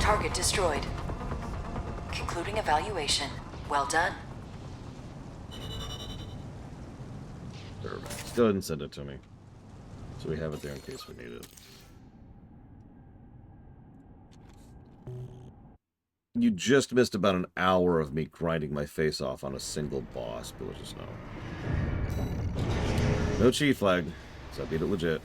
Target destroyed. Concluding evaluation. Well done. Perfect. Let's go ahead and send it to me. So we have it there in case we need it. You just missed about an hour of me grinding my face off on a single boss, but we'll just know. No cheat flag, so I beat it legit.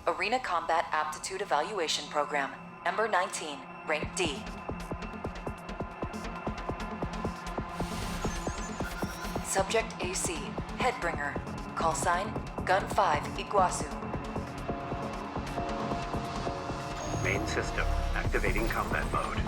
Arena Combat Aptitude Evaluation Program. Number 19. Rank D. Subject AC. Headbringer. Call sign. Gun 5. Iguazu. Main system. Activating combat mode.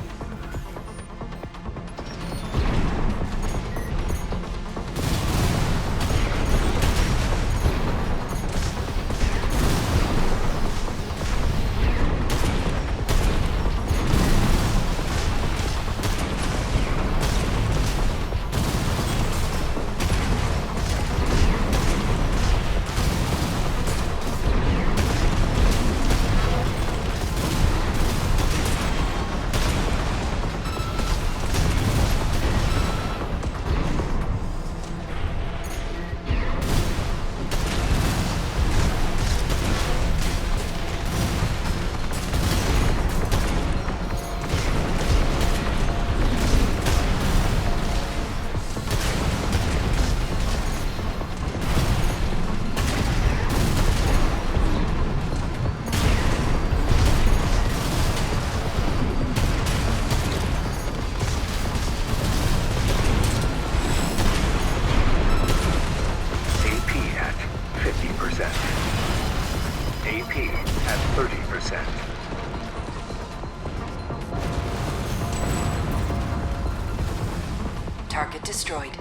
Target destroyed.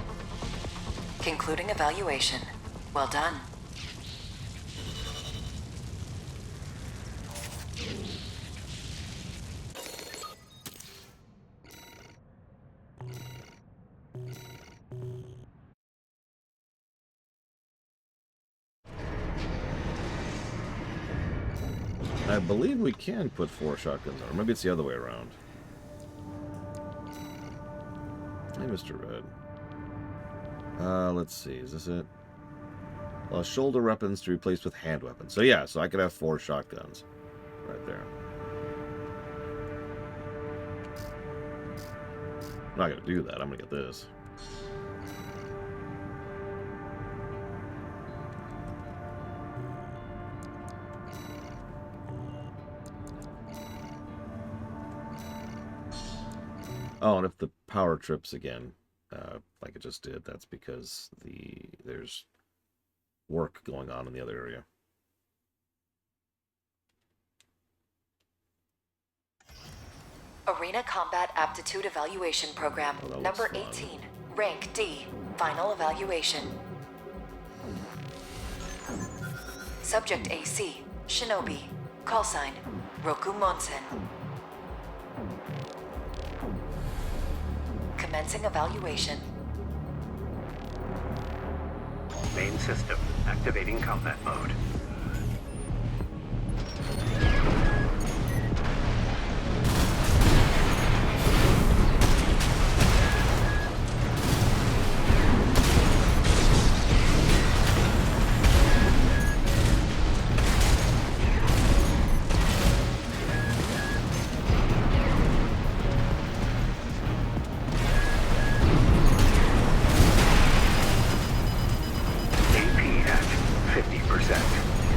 Concluding evaluation. Well done. I believe we can put 4 shotguns on, or maybe it's the other way around. Hey, Mr. Red. Let's see, is this it? Shoulder weapons to replace with hand weapons. So yeah, so I could have 4 shotguns right there. I'm not gonna do that, I'm gonna get this. Oh, and if the power trips again, like it just did, that's because there's work going on in the other area. Arena Combat Aptitude Evaluation Program. Oh, Number 18. Rank D. Final evaluation. Subject AC. Shinobi. Call sign. Roku Monsen. Commencing evaluation. Main system. Activating combat mode. AP at 50%.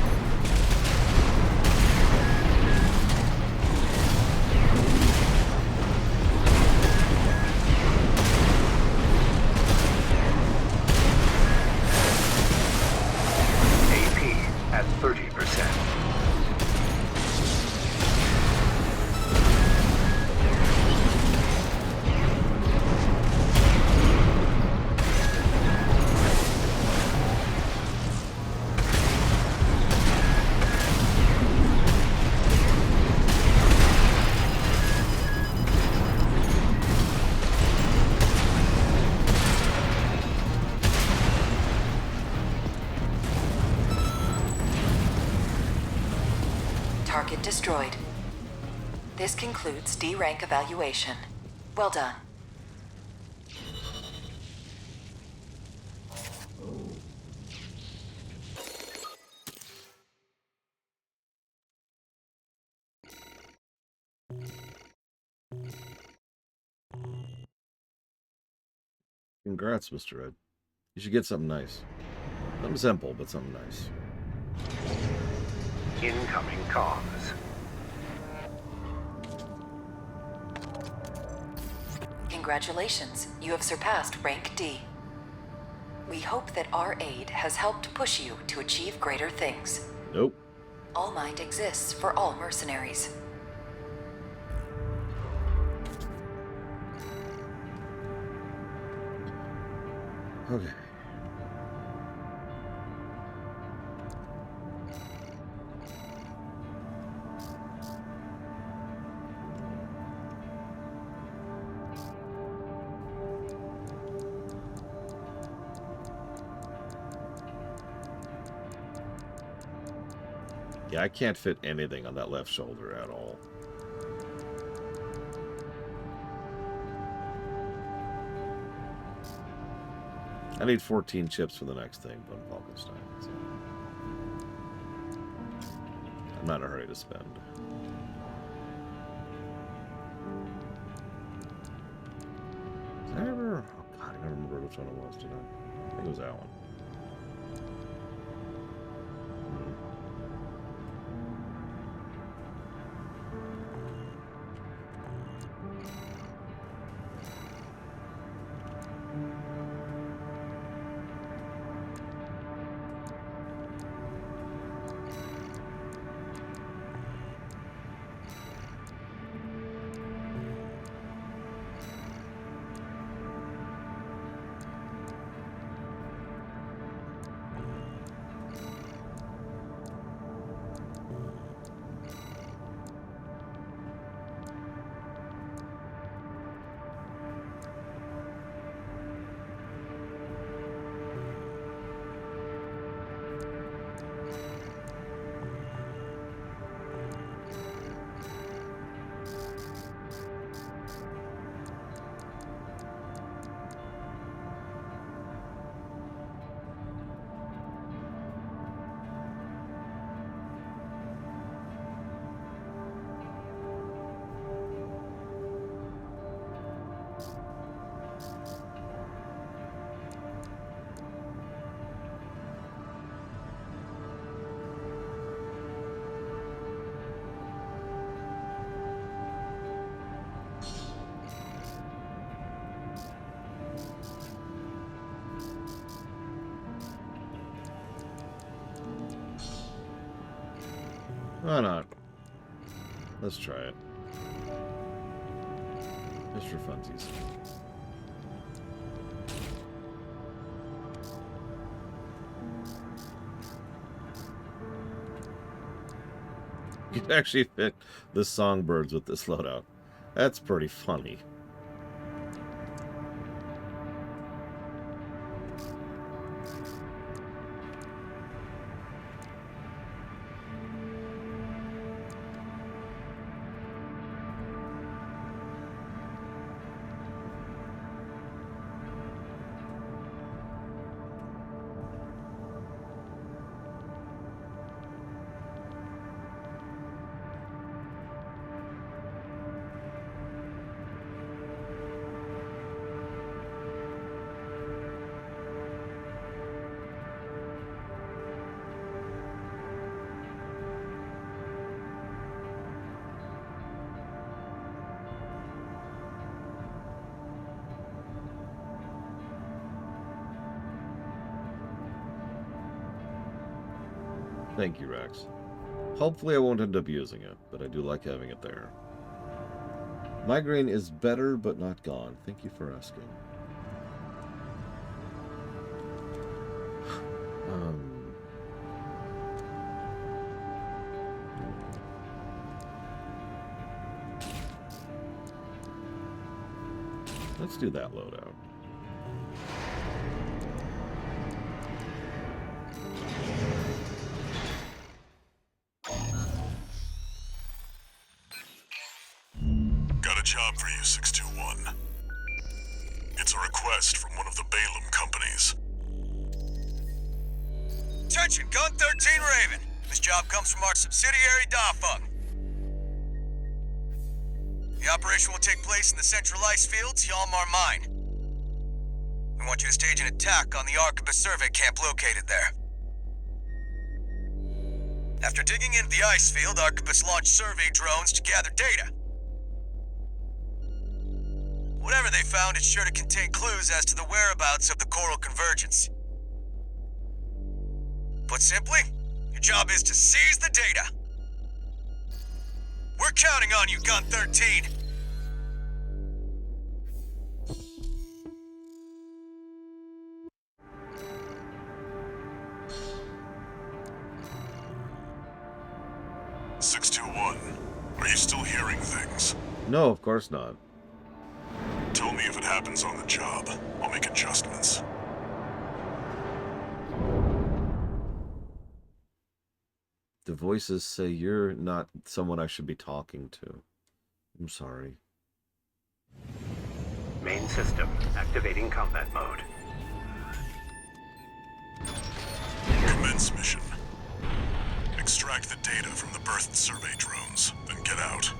Target destroyed. This concludes D rank evaluation. Well done. Congrats, Mr. Ed. You should get something nice. Something simple, but something nice. Incoming comms. Congratulations, you have surpassed rank D. We hope that our aid has helped push you to achieve greater things. Nope. All Might exists for all mercenaries. Okay. Yeah, I can't fit anything on that left shoulder at all. I need 14 chips for the next thing, but Falkenstein. So I'm not in a hurry to spend. Did I ever? Oh God, I don't remember which one it was. Did I? I think it was that one. Why not? Let's try it. Just for funsies. You can actually fit the songbirds with this loadout. That's pretty funny. Thank you, Rex. Hopefully I won't end up using it, but I do like having it there. Migraine is better, but not gone. Thank you for asking. Let's do that loadout. job for you, 621. It's a request from one of the Balaam companies. Attention, Gun 13 Raven. This job comes from our subsidiary, Dafeng. The operation will take place in the central ice fields, Yalmar Mine. We want you to stage an attack on the Arquebus survey camp located there. After digging into the ice field, Arquebus launched survey drones to gather data. Whatever they found is sure to contain clues as to the whereabouts of the Coral Convergence. Put simply, your job is to seize the data. We're counting on you, Gun 13. Are you still hearing things? No, of course not. Tell me if it happens on the job. I'll make adjustments. The voices say you're not someone I should be talking to. I'm sorry. Main system activating combat mode. Commence mission. Extract the data from the birthed survey drones, then get out.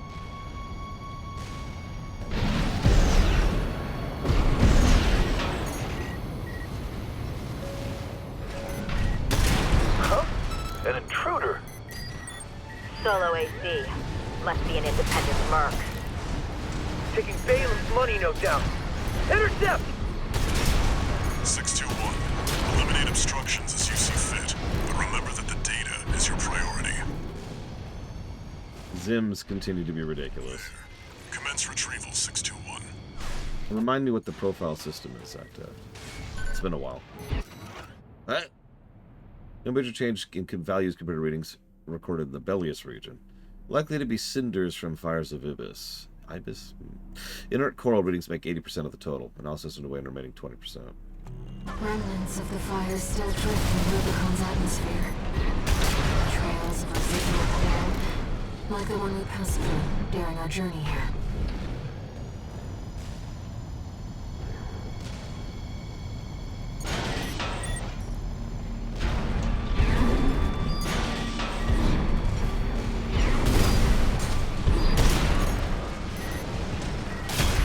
Huh? An intruder? Solo AC. Must be an independent merc. Taking Balaam's money, no doubt. Intercept! 621. Eliminate obstructions as you see fit, but remember that the data is your priority. Zims continue to be ridiculous. Commence retrieval, 621. And remind me what the profile system is, Active. It's been a while. Alright. No major change in values compared to readings recorded in the Bellius region. Likely to be cinders from fires of Ibis. Ibis? Inert coral readings make 80% of the total. Analysis underway and remaining 20%. Remnants of the fire still drift in Rubicon's atmosphere. Trails of residual coral, like the one we passed through during our journey here.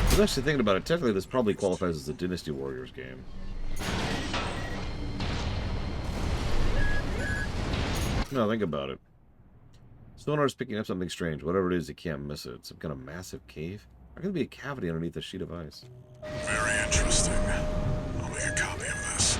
I was actually thinking about it. Technically, this probably qualifies as a Dynasty Warriors game. No, think about it. Sonar's picking up something strange. Whatever it is, you can't miss it. Some kind of massive cave? There could be a cavity underneath a sheet of ice. Very interesting. I'll make a copy of this.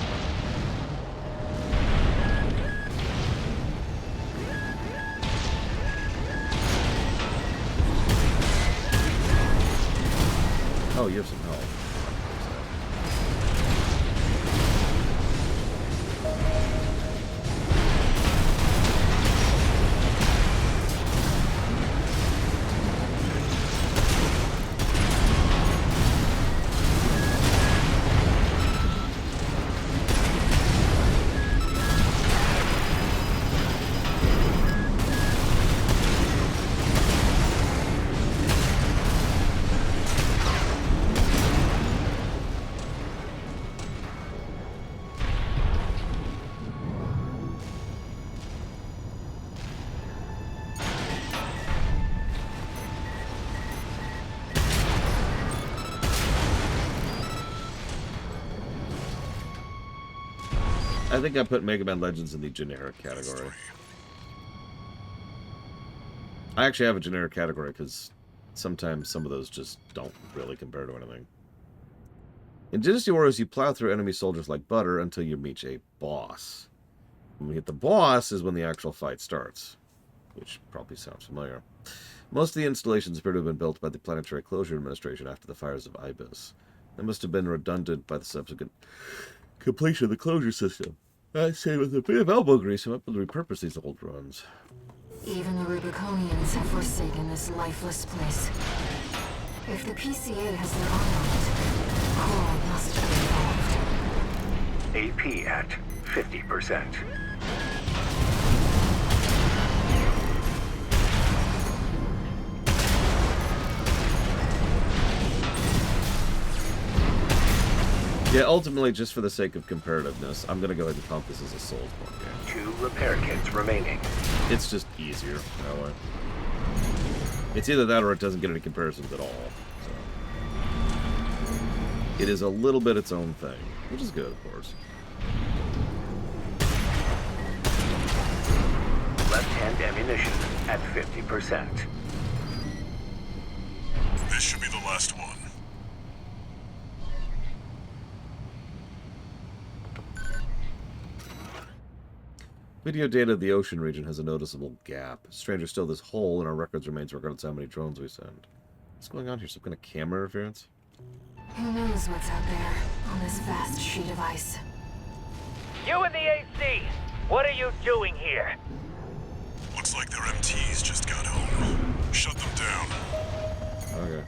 Oh, you have some help. I think I put Mega Man Legends in the generic category. I actually have a generic category because sometimes some of those just don't really compare to anything. In Dynasty Warriors, you plow through enemy soldiers like butter until you reach a boss. When we hit the boss is when the actual fight starts, which probably sounds familiar. Most of the installations appear to have been built by the Planetary Closure Administration after the fires of Ibis. They must have been redundant by the subsequent completion of the closure system. I say with a bit of elbow grease, I'm able to repurpose these old runs. Even the Rubiconians have forsaken this lifeless place. If the PCA has their eye on it, Coral must be involved. AP at 50%. Yeah, ultimately, just for the sake of comparativeness, I'm going to go ahead and count this as a Soulsborne game. 2 repair kits remaining. It's just easier that way. It's either that or it doesn't get any comparisons at all. So. It is a little bit its own thing, which is good, of course. Left-hand ammunition at 50%. This should be the last one. Video data of the ocean region has a noticeable gap. Stranger still, this hole in our records remains regardless of how many drones we send. What's going on here? Some kind of camera interference? Who knows what's out there on this vast sheet of ice? You in the AC! What are you doing here? Looks like their MTs just got home. Shut them down. Okay.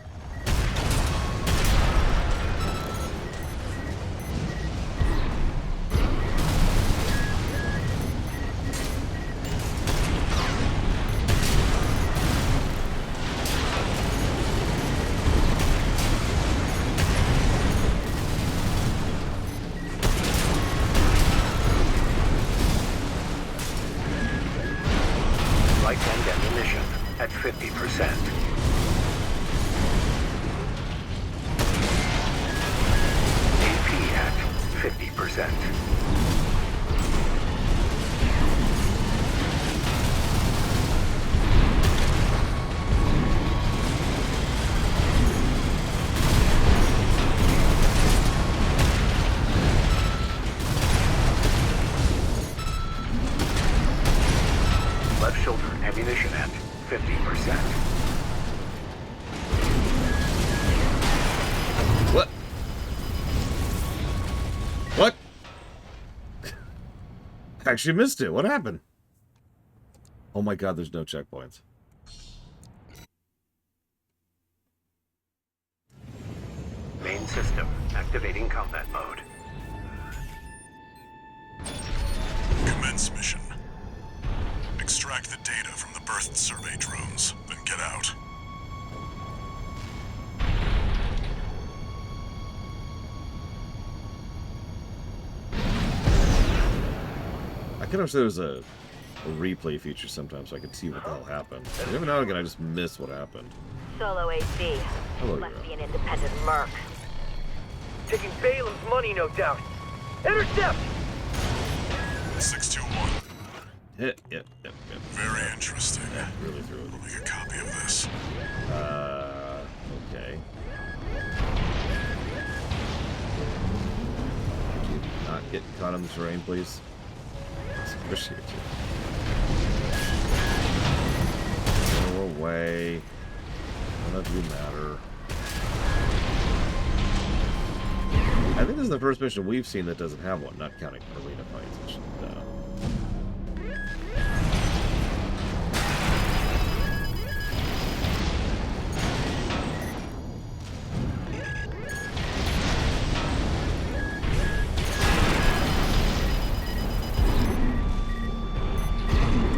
Right-hand ammunition at 50%. AP at 50%. Left shoulder ammunition at 50%. What? What? Actually missed it. What happened? Oh my god, there's no checkpoints. Main system activating combat mode. Commence mission. Extract the data from the birth survey drones, then get out. I could have said there was a replay feature sometimes so I could see what the hell happened. But every now and again I just miss what happened. Solo AC. Hello, Must girl. be an independent merc. Taking Balem's money, no doubt. Intercept! 621. Yep. Very interesting. Really threw it. I'll make a copy of this. Okay. Could you not get caught in the terrain, please? Appreciate you. Go away. None of you matter. I think this is the first mission we've seen that doesn't have one, not counting arena fights. Which,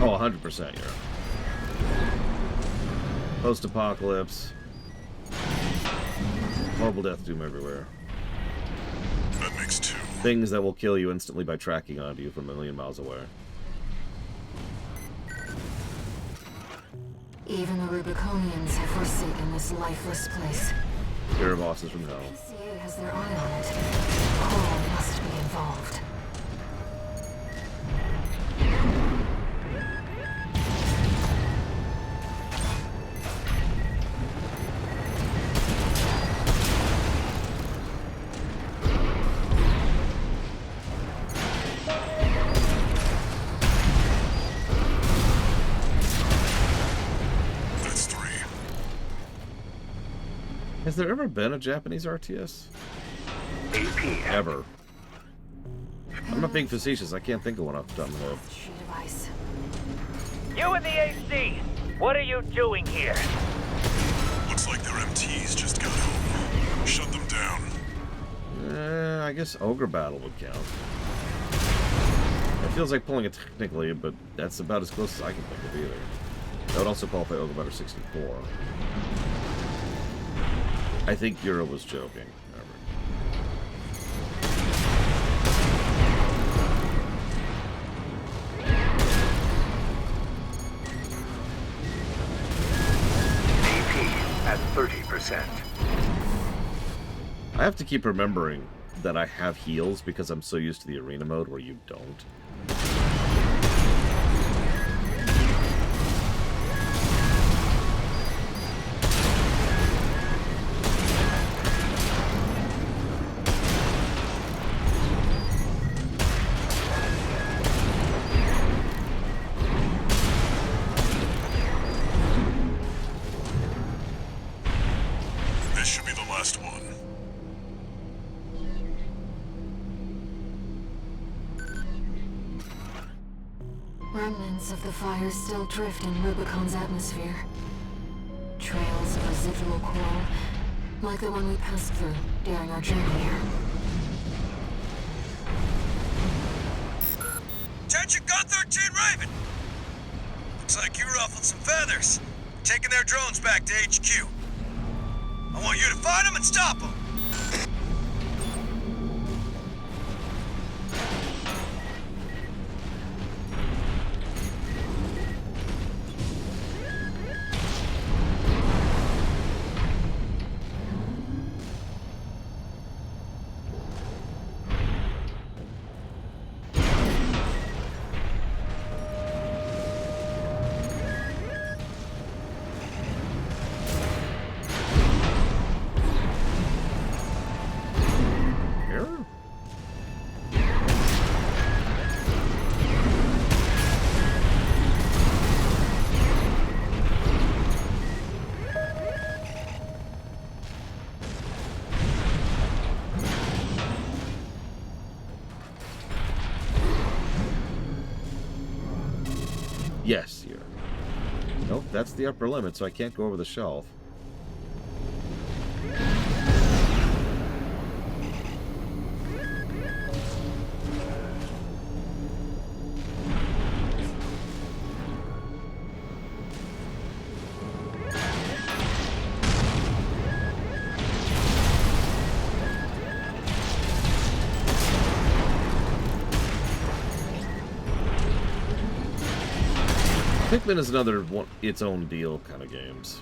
Oh, 100%, you're post-apocalypse. Horrible death doom everywhere. That makes 2. Things that will kill you instantly by tracking onto you from a million miles away. Even the Rubiconians have forsaken this lifeless place. Fear bosses from hell. PCA has their eye on it. Coral must be involved. That's 3. Has there ever been a Japanese RTS? AP at Ever. I'm not being facetious. I can't think of one off the top of my head. Sheet of ice. You in the AC! What are you doing here? Looks like their MTs just got home. Shut them down. I guess Ogre Battle would count. It feels like pulling it technically, but that's about as close as I can think of either. That would also qualify Ogre Battle 64. I think Euro was joking. However. I have to keep remembering that I have heals because I'm so used to the arena mode where you don't. This should be the last one. Remnants of the fire still drift in Rubicon's atmosphere. Trails of residual coral, like the one we passed through during our journey here. Attention, Gun 13 Raven! Looks like you ruffled some feathers. Taking their drones back to HQ. I want you to find them and stop them. Yes, here. Nope, that's the upper limit, so I can't go over the shelf. Pikmin is another one, its own deal kind of games.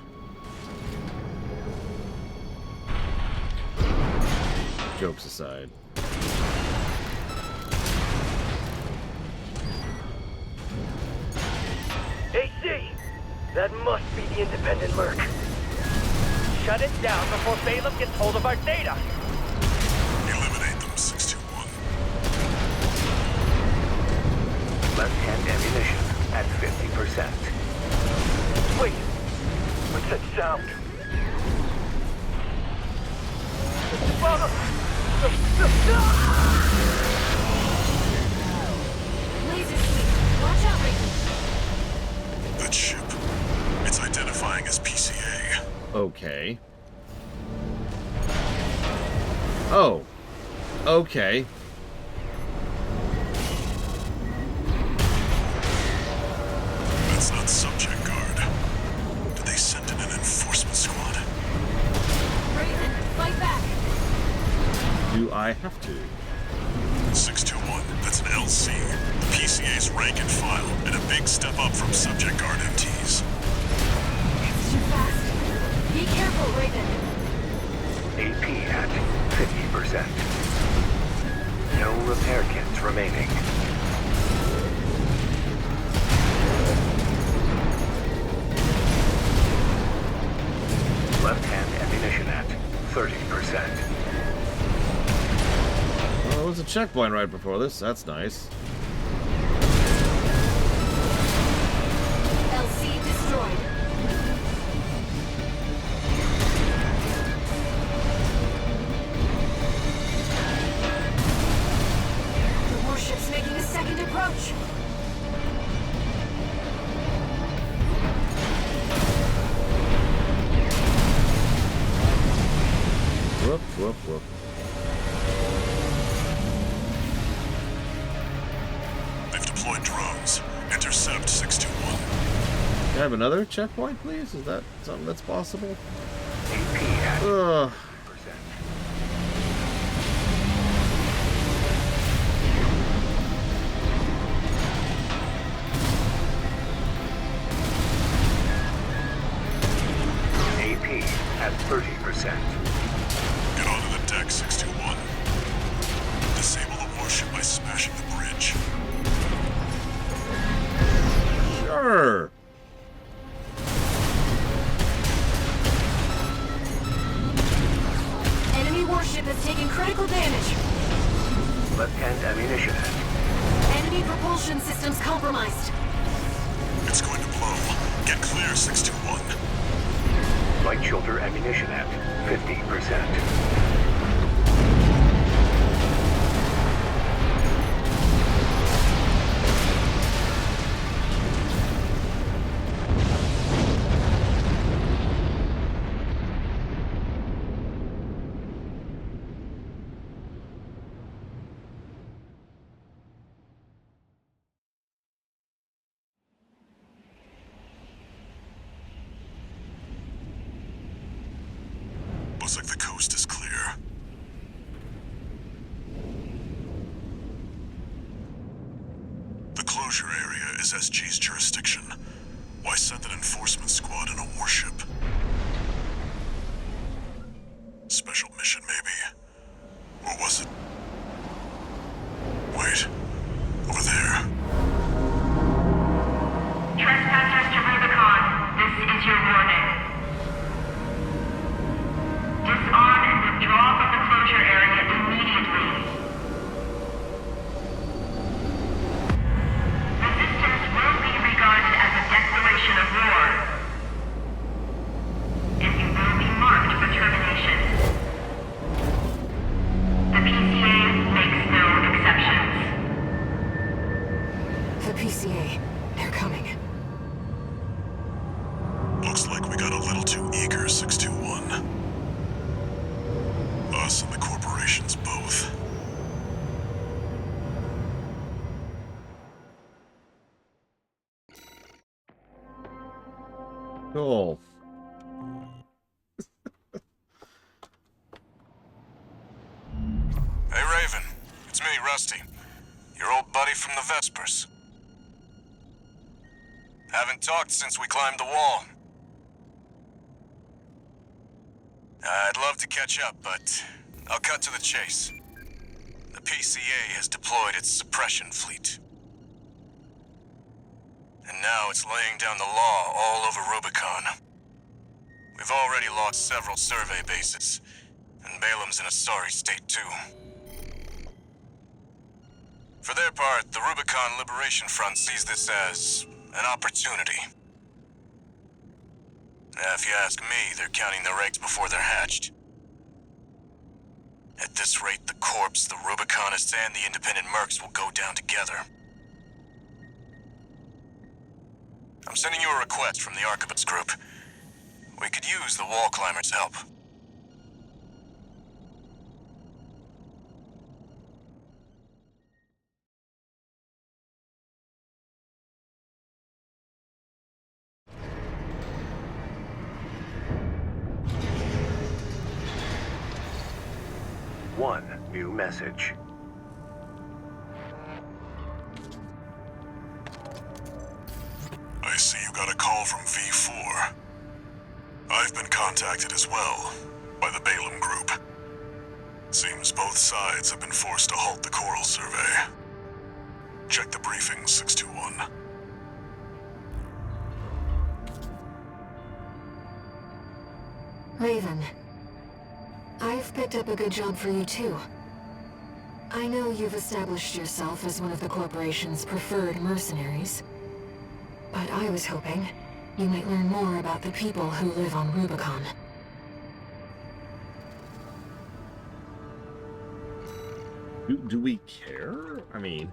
Jokes aside. AC! That must be the independent Merc. Shut it down before Balaam gets hold of our data. Eliminate them, 621. Left-hand ammunition at 50%. Wait, what's that sound? Laser sweep! Watch out, Raven! That ship. It's identifying as PCA. Okay. Oh. Okay. That's not Subject Guard. Did they send in an enforcement squad? Raven, fight back! Do I have to? 621, that's an LC. The PCA's rank and file, and a big step up from Subject Guard MTs. It's too fast. Be careful, Raven. AP at 50%. No repair kits remaining. Left-hand ammunition at 30%. Well, there was a checkpoint right before this. That's nice. LC destroyed. The warship's making a second approach. Whoop, whoop, whoop. They've deployed drones. Intercept 621. Can I have another checkpoint, please? Is that something that's possible? AP at Ugh. 50%. AP at 30%. Get onto the decks. Sure. Enemy warship has taken critical damage. Left-hand ammunition hat. Enemy propulsion systems compromised. It's going to blow. Get clear, 621. Light shoulder ammunition hat. 50%. Looks like the coast is clear. The closure area is SG's jurisdiction. Why send an enforcement squad in a warship? Special mission, maybe? Or was it? Wait. Over there. Trespassers to Rubicon, this is your warning. Disarm and withdraw from the closure area immediately. Resistance will be regarded as a declaration of war, and you will be marked for termination. The PCA makes no exceptions. The PCA. They're coming. Looks like we got a little too eager, 621. Us and the corporations both. Cool. Hey, Raven. It's me, Rusty. Your old buddy from the Vespers. Haven't talked since we climbed the wall. I'd love to catch up, but I'll cut to the chase. The PCA has deployed its suppression fleet. And now it's laying down the law all over Rubicon. We've already lost several survey bases, and Balam's in a sorry state too. For their part, the Rubicon Liberation Front sees this as an opportunity. If you ask me, they're counting their eggs before they're hatched. At this rate, the Corps, the Rubiconists, and the independent mercs will go down together. I'm sending you a request from the Archibald's group. We could use the wall climbers' help. One new message. I see you got a call from V4. I've been contacted as well, by the Balam group. Seems both sides have been forced to halt the coral survey. Check the briefing, 621. Raven. I've picked up a good job for you too. I know you've established yourself as one of the corporation's preferred mercenaries. But I was hoping you might learn more about the people who live on Rubicon. Do we care? I mean...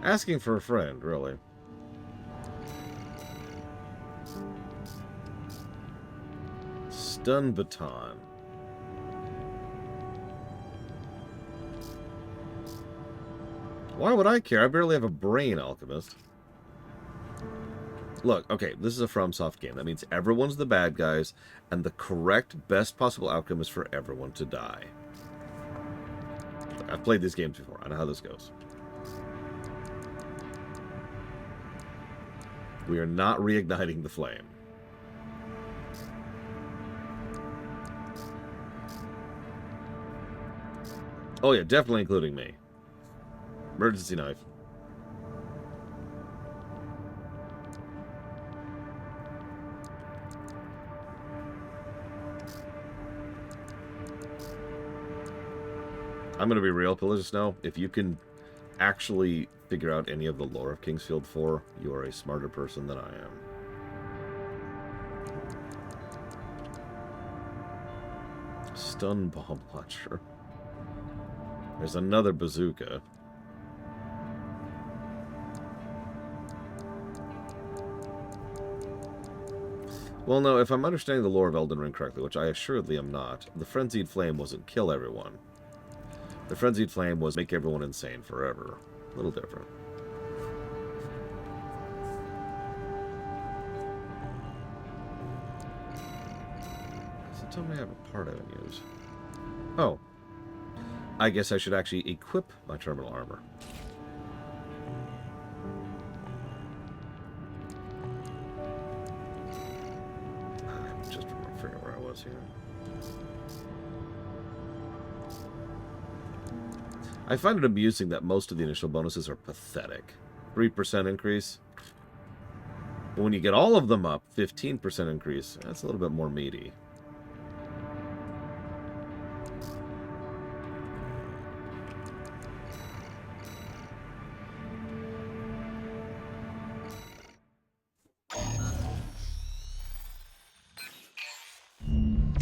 asking for a friend, really. Stun baton. Why would I care? I barely have a brain, Alchemist. Look, okay, this is a FromSoft game. That means everyone's the bad guys, and the correct, best possible outcome is for everyone to die. Look, I've played these games before. I know how this goes. We are not reigniting the flame. Oh yeah, definitely including me. Emergency knife. I'm gonna be real, Pillars of Snow. If you can actually figure out any of the lore of Kingsfield 4, you are a smarter person than I am. Stun bomb launcher. There's another bazooka. Well, no, if I'm understanding the lore of Elden Ring correctly, which I assuredly am not, the Frenzied Flame wasn't kill everyone. The Frenzied Flame was make everyone insane forever. A little different. Does it tell me I have a part I haven't used? Oh. I guess I should actually equip my terminal armor. I'm just trying to figure out where I was here. I find it amusing that most of the initial bonuses are pathetic. 3% increase. But when you get all of them up, 15% increase. That's a little bit more meaty.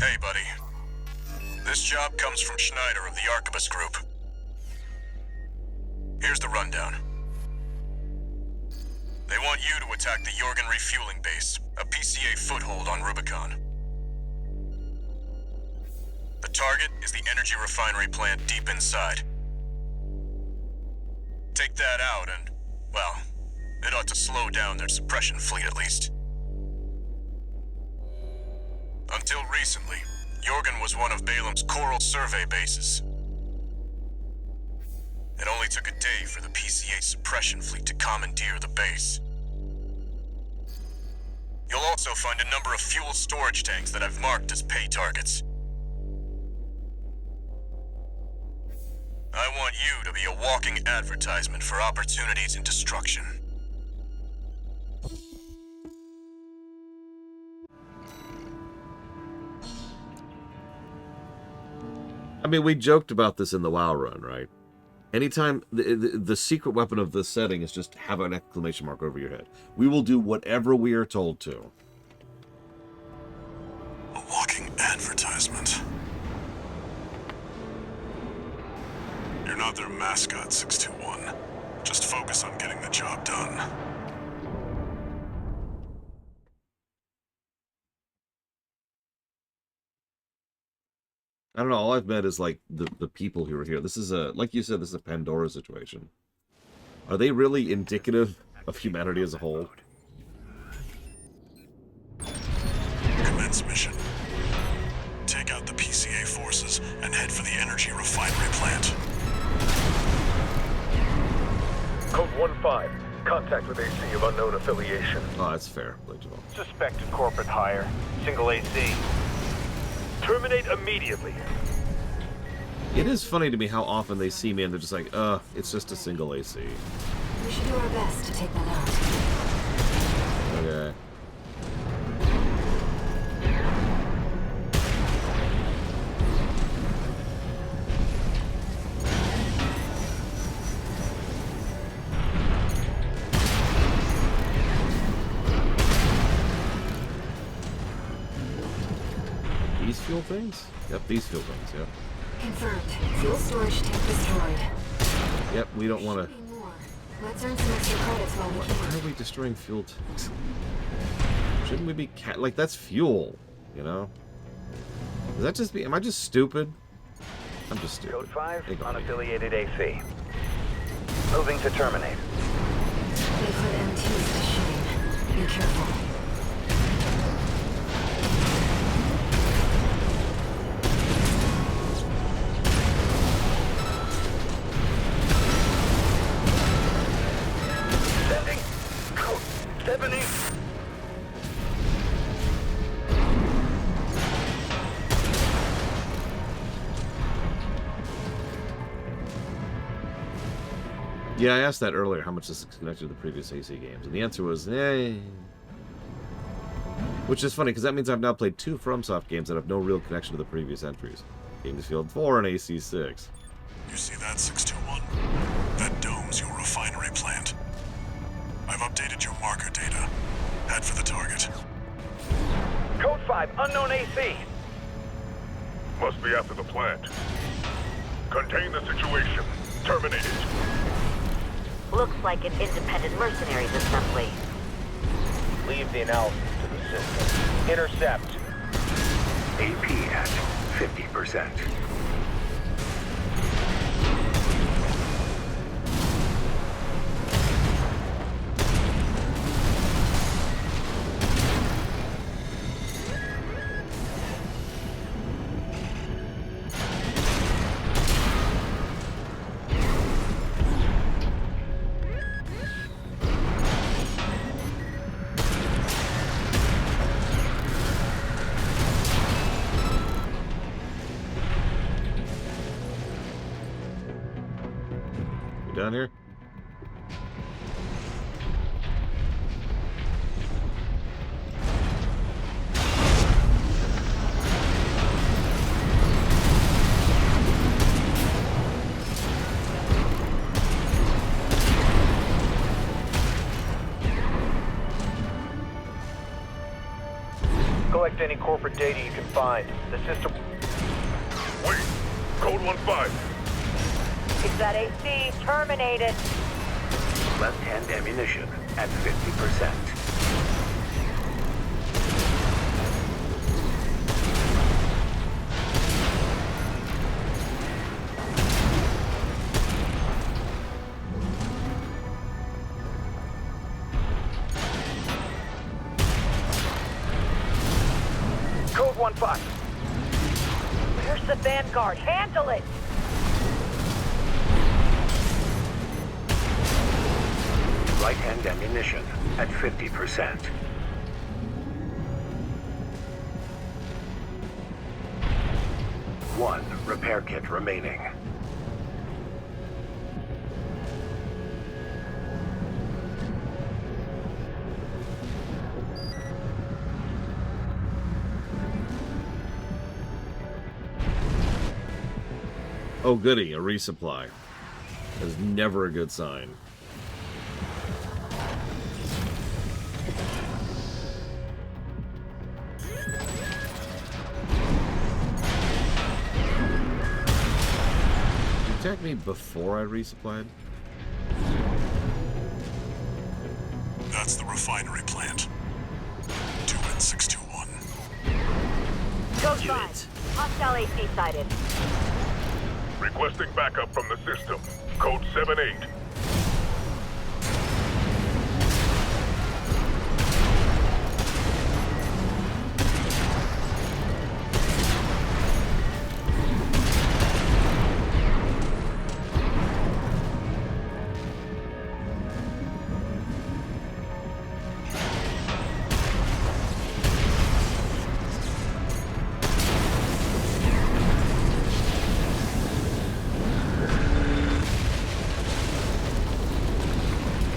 Hey, buddy. This job comes from Schneider of the Arquebus Group. Here's the rundown. They want you to attack the Jorgen refueling base, a PCA foothold on Rubicon. The target is the energy refinery plant deep inside. Take that out and, well, it ought to slow down their suppression fleet at least. Until recently, Jorgen was one of Balam's Coral survey bases. It only took a day for the PCA suppression fleet to commandeer the base. You'll also find a number of fuel storage tanks that I've marked as pay targets. I want you to be a walking advertisement for opportunities in destruction. I mean, we joked about this in the WoW run, right? Anytime the secret weapon of this setting is just have an exclamation mark over your head. We will do whatever we are told to. A walking advertisement. You're not their mascot, 621. Just focus on getting the job done. I don't know, all I've met is, like, the people who are here. This is a, like you said, this is a Pandora situation. Are they really indicative of humanity as a whole? Commence mission. Take out the PCA forces and head for the energy refinery plant. Code 1-5. Contact with AC of unknown affiliation. Oh, that's fair. Legible. Suspected corporate hire. Single AC. Terminate immediately. It is funny to me how often they see me and they're just like, it's just a single AC. We should do our best to take them out. Okay. These fuel things? Yep, these fuel things, yep. Confirmed. Fuel storage tank destroyed. Yep, we don't want to... Should be more. Let's earn some extra credits while we Why can. are we destroying fuel tanks? Shouldn't we be... like, that's fuel, you know? Is that just me? Am I just stupid? I'm just stupid. Code 5. Ignore me. Unaffiliated AC. Moving to terminate. They put MTs to shame. Be careful. Sending code 70. Yeah, I asked that earlier, how much this is connected to the previous AC games, and the answer was, eh. Which is funny, because that means I've now played 2 FromSoft games that have no real connection to the previous entries. Games Field 4 and AC 6. You see that, 621? That dome's your refinery plant. I've updated your marker data. Head for the target. Code 5, unknown AC. Must be after the plant. Contain the situation. Terminate it. Looks like an independent mercenaries assembly. Leave the analysis to the system. Intercept. AP at 50%. Down here? Collect any corporate data you can find. The system... Wait! Code 1-5. Is that AC terminated? Left-hand ammunition at 50%. Code 1-5. Where's the Vanguard? Handle it! Right-hand ammunition at 50%. One repair kit remaining. Oh goody, a resupply. That is never a good sign. Attack me before I resupplied? That's the refinery plant. 2N621. Code 5. Hostile AC sighted. Requesting backup from the system. Code 78.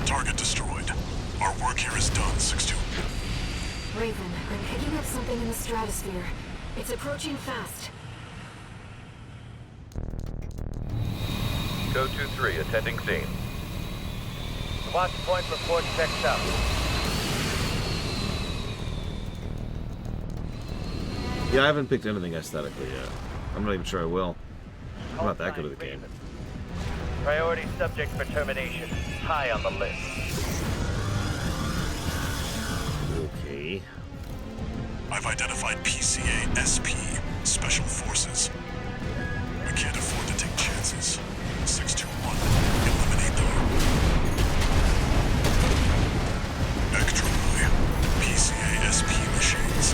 Target destroyed. Our work here is done, 6-2. Raven, I'm picking up something in the stratosphere. It's approaching fast. Code 2-3, attending scene. Watch point report checked out. Yeah, I haven't picked anything aesthetically yet. I'm not even sure I will. I'm not that good at the game. Priority subject for termination. High on the list. Okay. I've identified PCA SP, Special Forces. We can't afford to take chances. 621, eliminate them. Ektromai, PCA SP machines.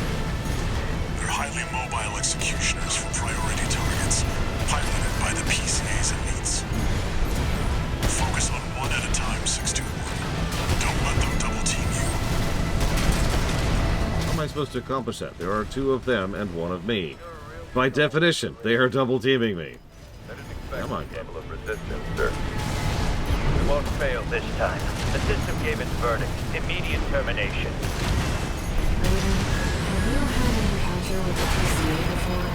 They're highly mobile executioners for priority targets, piloted by the PCA's elites. Focus on one at a time, 621. Don't let them double team you. How am I supposed to accomplish that? There are 2 of them and 1 of me. By definition, they are double teaming me. Come on, Level of resistance, sir. won't fail this time. The system gave its verdict. Immediate termination. Raven, have you had an encounter with the PCA before?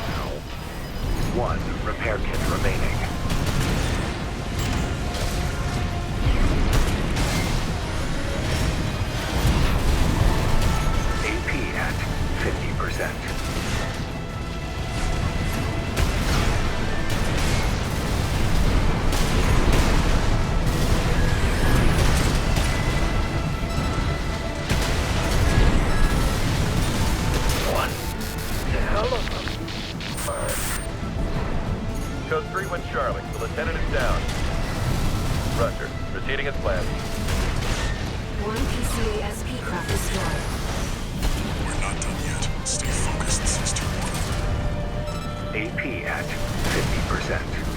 One repair kit remaining. AP at 50%. Code 3-1 Charlie. The lieutenant is down. Roger. Proceeding as planned. One PCA SP craft destroyed. We're not done yet. Stay focused, 621. AP at 50%.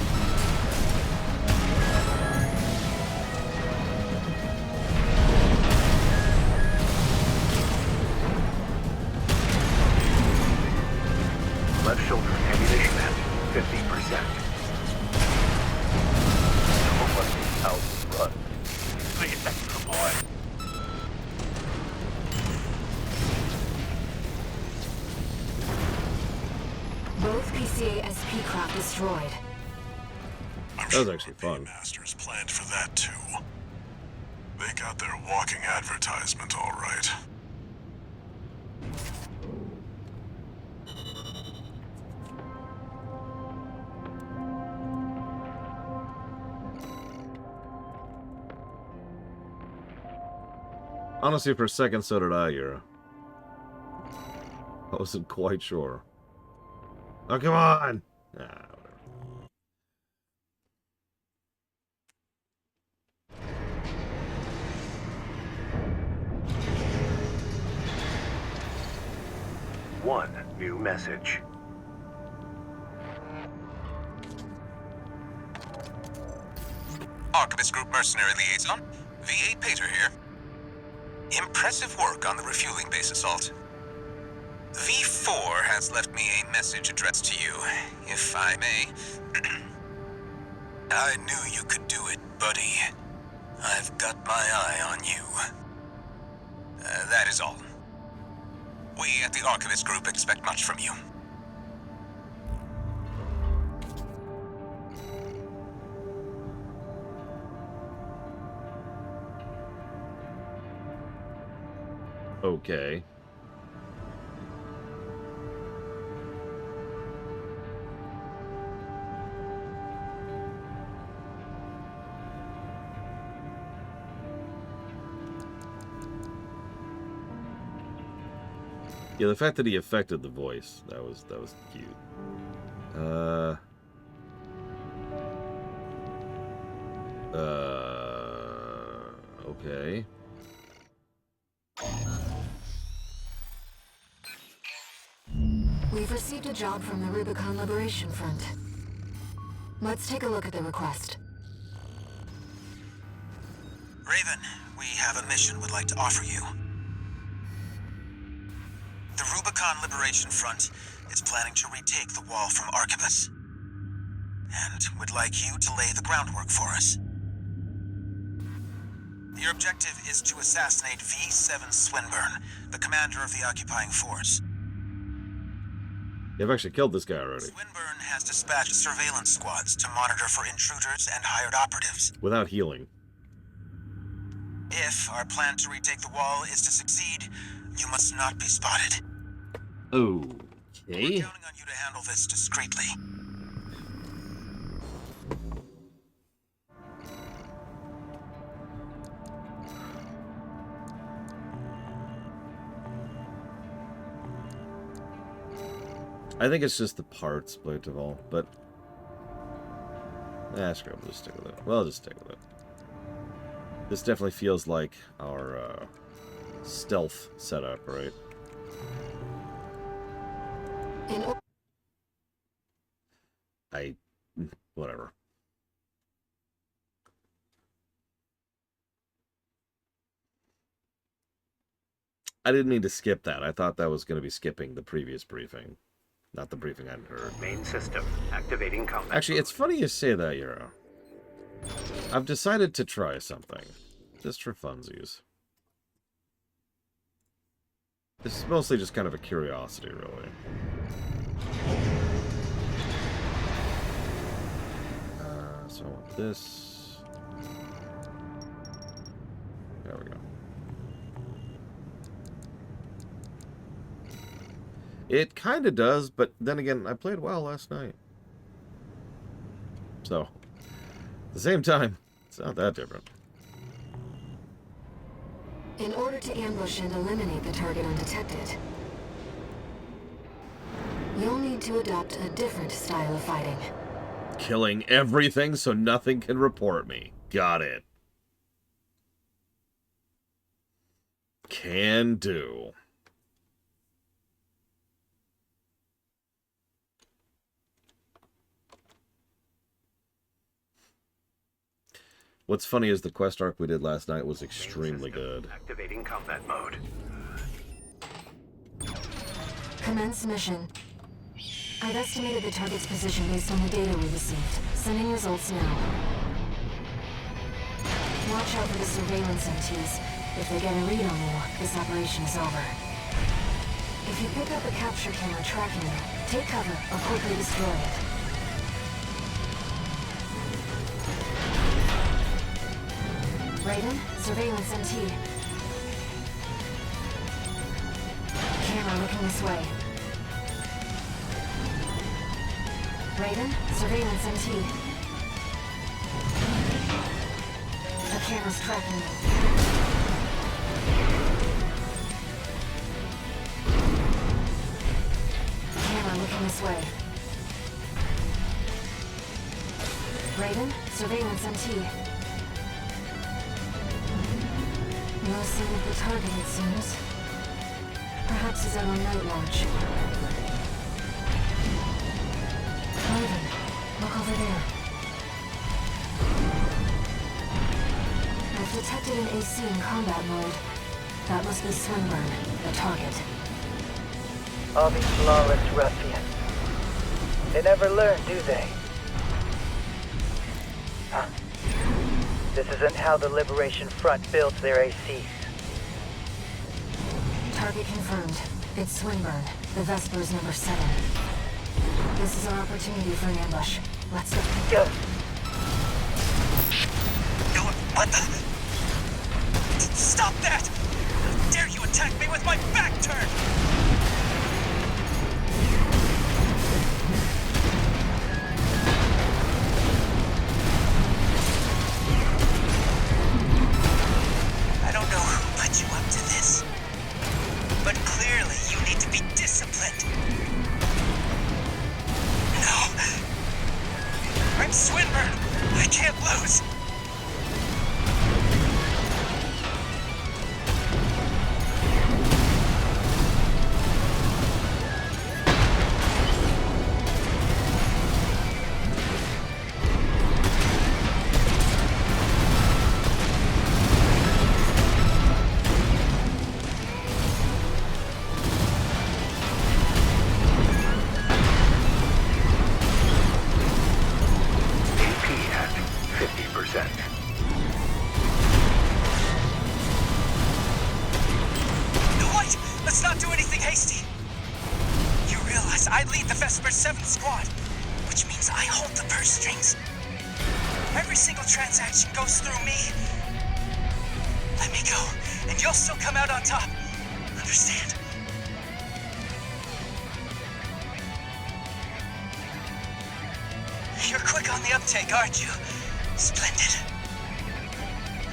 Left shoulder ammunition at 50%. Nobody outrun. The extra boy. Both PCA SP craft destroyed. I'm That was sure actually our fun. Masters planned for that too. They got their walking advertisement all right. Honestly, for a second, so did I, Yura. I wasn't quite sure. Oh, come on! Whatever. One new message. Archivist Group Mercenary Liaison, V8 Pater here. Impressive work on the refueling base assault. V4 has left me a message addressed to you, if I may. I knew you could do it, buddy. I've got my eye on you. That is all. We at the Archivist Group expect much from you. Okay. Yeah, the fact that he affected the voice, that was cute. Okay. We've received a job from the Rubicon Liberation Front. Let's take a look at the request. Raven, we have a mission we'd like to offer you. The Rubicon Liberation Front is planning to retake the wall from Archivus, and would like you to lay the groundwork for us. Your objective is to assassinate V7 Swinburne, the commander of the occupying force. You've actually killed this guy already. Swinburne has dispatched surveillance squads to monitor for intruders and hired operatives. Without healing. If our plan to retake the wall is to succeed, you must not be spotted. We're Okay. counting on you to handle this discreetly. I think it's just the parts, played of all, but screw it, we'll just stick with it. Well, I'll just stick with it. This definitely feels like our stealth setup, right? Whatever. I didn't mean to skip that. I thought that was going to be skipping the previous briefing. Not the briefing I'd heard. Main system activating combat. Actually, it's funny you say that, Euro. I've decided to try something. Just for funsies. This is mostly just kind of a curiosity, really. So I want this. There we go. It kind of does, but then again, I played well last night. So, at the same time, it's not that different. In order to ambush and eliminate the target undetected, you'll need to adopt a different style of fighting. Killing everything so nothing can report me. Got it. Can do. What's funny is the quest arc we did last night was extremely good. Activating combat mode. Commence mission. I've estimated the target's position based on the data we received. Sending results now. Watch out for the surveillance MTs. If they get a read on you, this operation is over. If you pick up a capture camera tracking you, take cover or quickly destroy it. Raven, surveillance MT. Camera looking this way. Raven, surveillance MT. The camera's tracking you. Camera looking this way. Raven, surveillance MT. No sign of the target, it seems. Perhaps he's out on night watch. Raven, look over there. I've detected an AC in combat mode. That must be Swinburne, the target. All these lawless ruffians. They never learn, do they? Huh. This isn't how the Liberation Front builds their ACs. Target confirmed. It's Swinburne, the Vespers number 7. This is our opportunity for an ambush. Let's go. What the? Stop that! How dare you attack me with my back turned! I don't know who put you up to this, but clearly you need to be disciplined. No. I'm Swinburne. I can't lose. Aren't you? Splendid.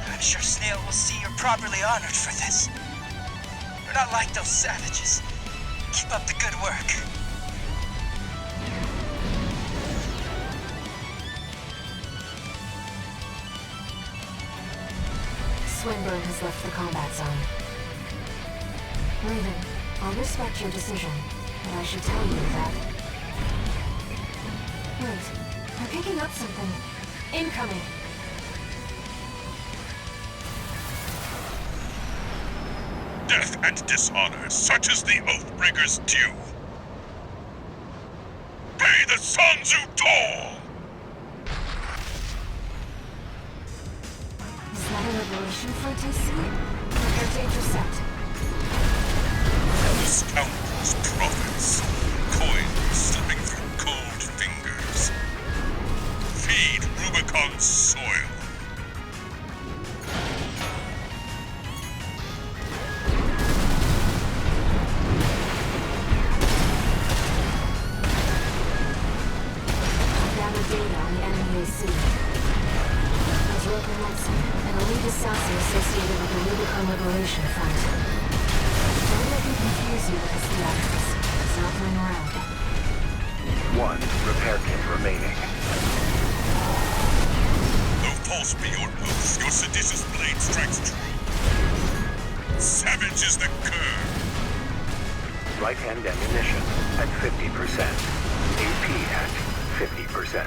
I'm sure Snail will see you're properly honored for this. You're not like those savages. Keep up the good work. Swinburne has left the combat zone. Raven, I'll respect your decision, but I should tell you that... Wait. I'm picking up something. Incoming. Death and dishonor, such is the Oathbreaker's due. Pay the Sanzu toll! Liberation Front, I see. Prepare to intercept. Scoundrels, profits. Coins slipping through cold fingers. Feed Rubicon's soil. Gather data on the enemy AC. There's Roper Knudsen, an elite assassin associated with the Rubicon Liberation Front. Don't let me confuse you with his theatrics. He's not playing around. 1 repair kit remaining. Though false be your oath, your seditious blade strikes true. Savage is the cur. Right-hand ammunition at 50%. AP at 50%.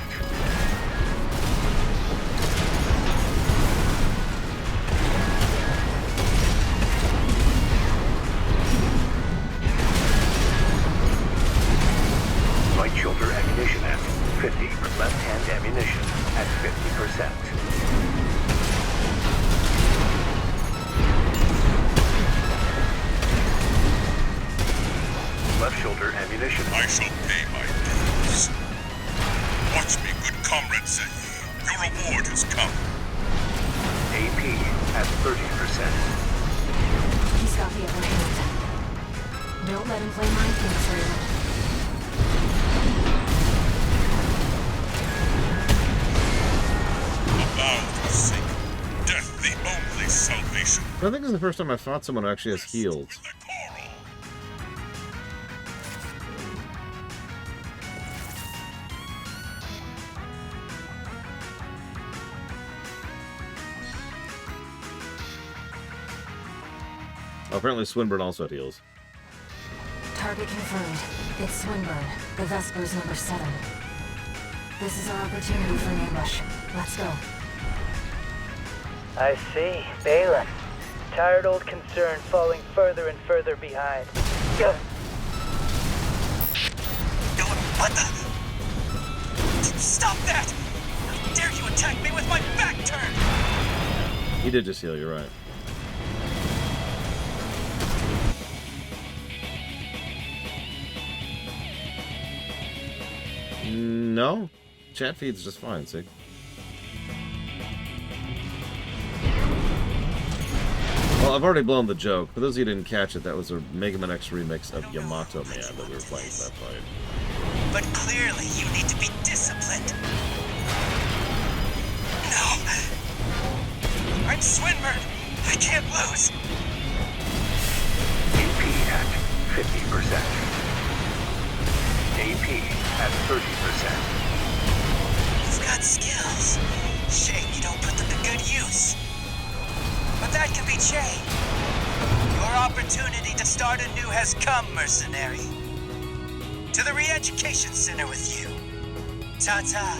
Right shoulder ammunition at 50. Left-hand ammunition at 50%. Left shoulder ammunition. I shall pay my dues. Watch me, good comrade Zay. Your reward has come. AP at 30%. He's got the upper hand. Don't let him play mind games, Raven. Allow the sake. Death the only salvation. I think this is the first time I fought someone who actually has healed. The coral. Oh, apparently Swinburne also had heals. Target confirmed. It's Swinburne, the Vespers number 7. This is our opportunity for an ambush. Let's go. I see. Balin. Tired old concern falling further and further behind. What the? Stop that! How dare you attack me with my back turned? He did just heal, you're right. No? Chat feed's just fine, see? Well, I've already blown the joke. For those of you who didn't catch it, that was a Mega Man X remix of Yamato Man that we were playing for that fight. But clearly you need to be disciplined. No! I'm Swinburne! I can't lose! AP at 50%. AP at 30%. You've got skills. Shame you don't put them to good use. But that can be changed. Your opportunity to start anew has come, mercenary. To the Re-Education Center with you. Ta-ta.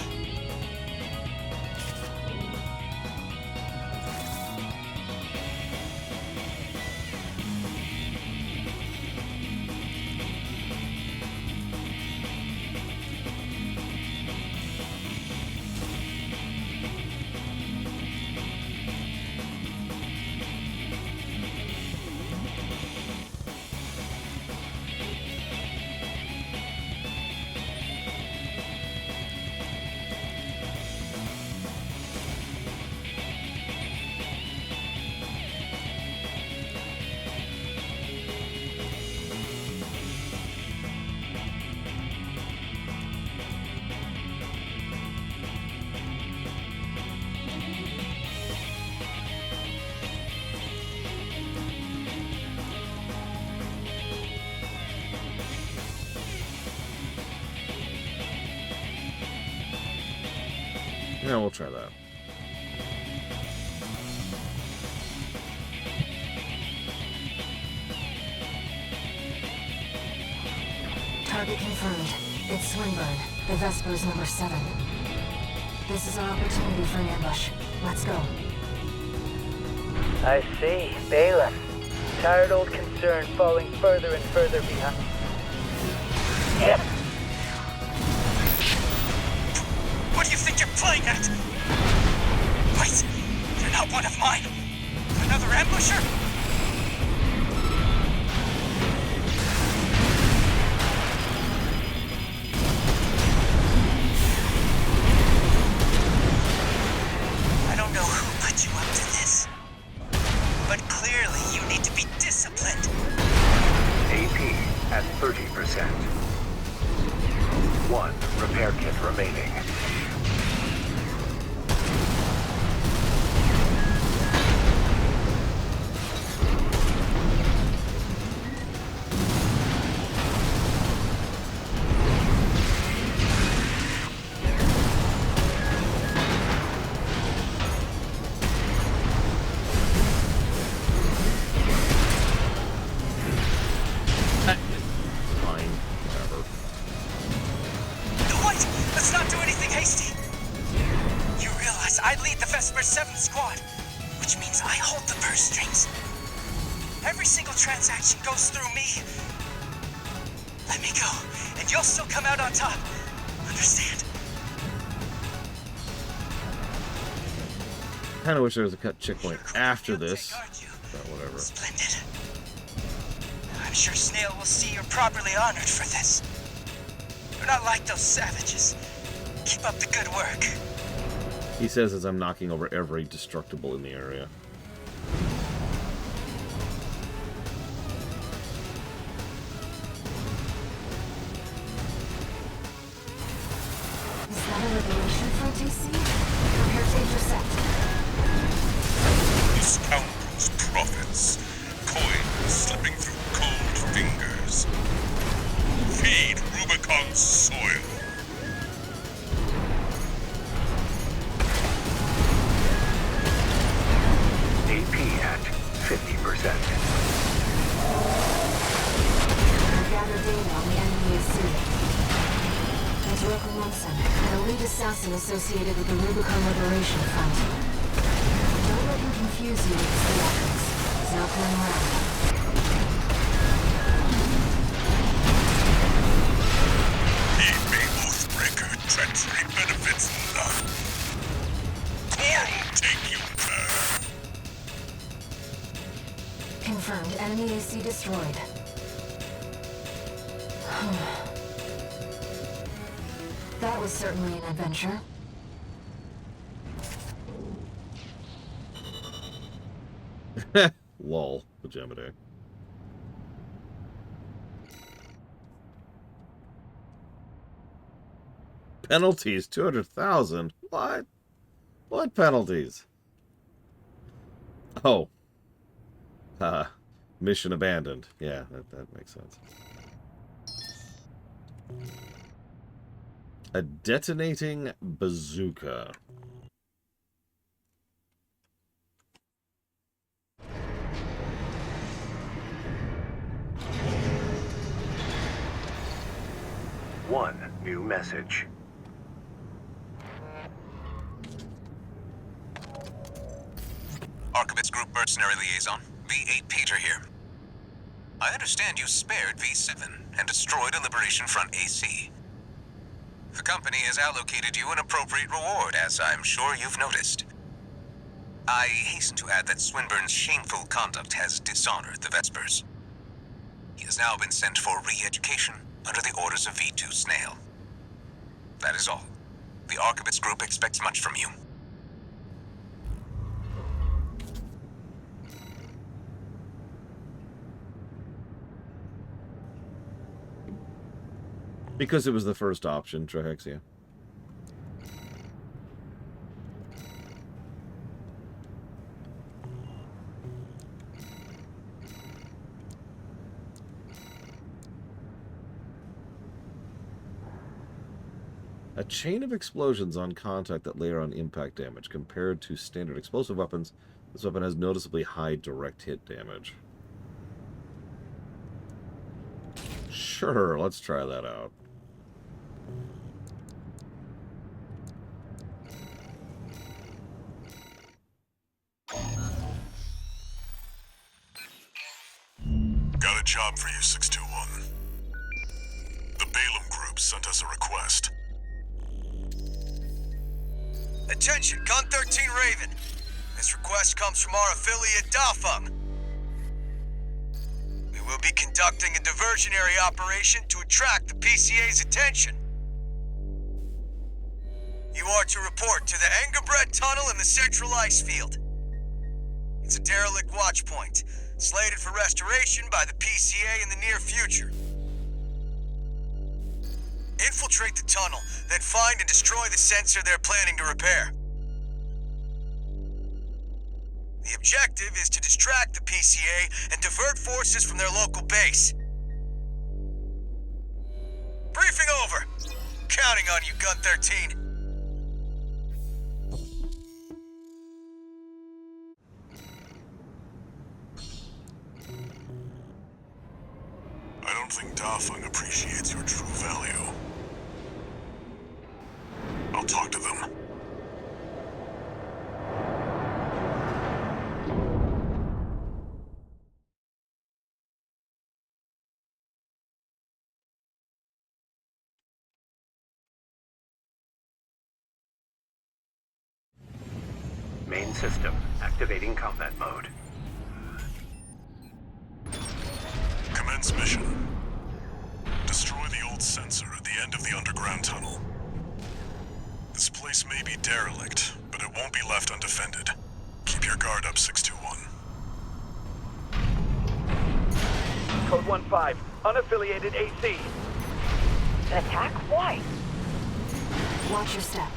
Yeah, we'll try that. Target confirmed. It's Swinburne, the Vespers number 7. This is our opportunity for an ambush. Let's go. I see. Balin. Tired old concern falling further and further behind. Yep. What do you think you're playing at? Wait, you're not one of mine. Another ambusher? I don't know who put you up to this, but clearly you need to be disciplined. AP at 30%. 1 repair kit remaining. Fine, whatever. What? Let's not do anything hasty. You realize I lead the Vesper 7th Squad, which means I hold the purse strings. Every single transaction goes through me. Let me go, and you'll still come out on top. Understand? Kind of wish there was a cut checkpoint after this, Aren't you? but whatever. Splendid. I'm sure Snail will see you're properly honored for this. You're not like those savages. Keep up the good work. He says as I'm knocking over every destructible in the area. Is that a liberation front, AC? Prepare to intercept. Scoundrels' profits. Coins slipping through cold fingers. Feed Rubicon's soil. AP at 50%. Gather data on the enemy AC. There's Roku Munson, an elite assassin associated with the Rubicon Liberation Front. Don't let him confuse you with his theatrics. He's not going around. He may Oathbreaker treachery benefits none. Coral take you there. Confirmed. Enemy AC destroyed. That was certainly an adventure. Lol, Pajama Day. Penalties, 200,000. What? What penalties? Oh. Mission abandoned. Yeah, that makes sense. A detonating bazooka. One new message. Archivist Group Mercenary Liaison, V8 Peter here. I understand you spared V7 and destroyed a Liberation Front AC. The company has allocated you an appropriate reward, as I'm sure you've noticed. I hasten to add that Swinburne's shameful conduct has dishonored the Vespers. He has now been sent for re-education under the orders of V2 Snail. That is all. The Archivist Group expects much from you. Because it was the first option, Trahexia. A chain of explosions on contact that layer on impact damage. Compared to standard explosive weapons, this weapon has noticeably high direct hit damage. Sure, let's try that out. Got a job for you, 621. The Balaam Group sent us a request. Attention, Gun 13 Raven. This request comes from our affiliate Dafeng. We will be conducting a diversionary operation to attract the PCA's attention. You are to report to the Engebret Tunnel in the Central Ice Field. It's a derelict watch point, slated for restoration by the PCA in the near future. Infiltrate the tunnel, then find and destroy the sensor they're planning to repair. The objective is to distract the PCA and divert forces from their local base. Briefing over. Counting on you, Gun 13. I don't think Dafeng appreciates your true value. I'll talk to them. Main system activating combat mode. Commence mission. Destroy the old sensor at the end of the underground tunnel. This place may be derelict, but it won't be left undefended. Keep your guard up, 621. Code 1-5, unaffiliated AC. An attack? Why? Watch your step.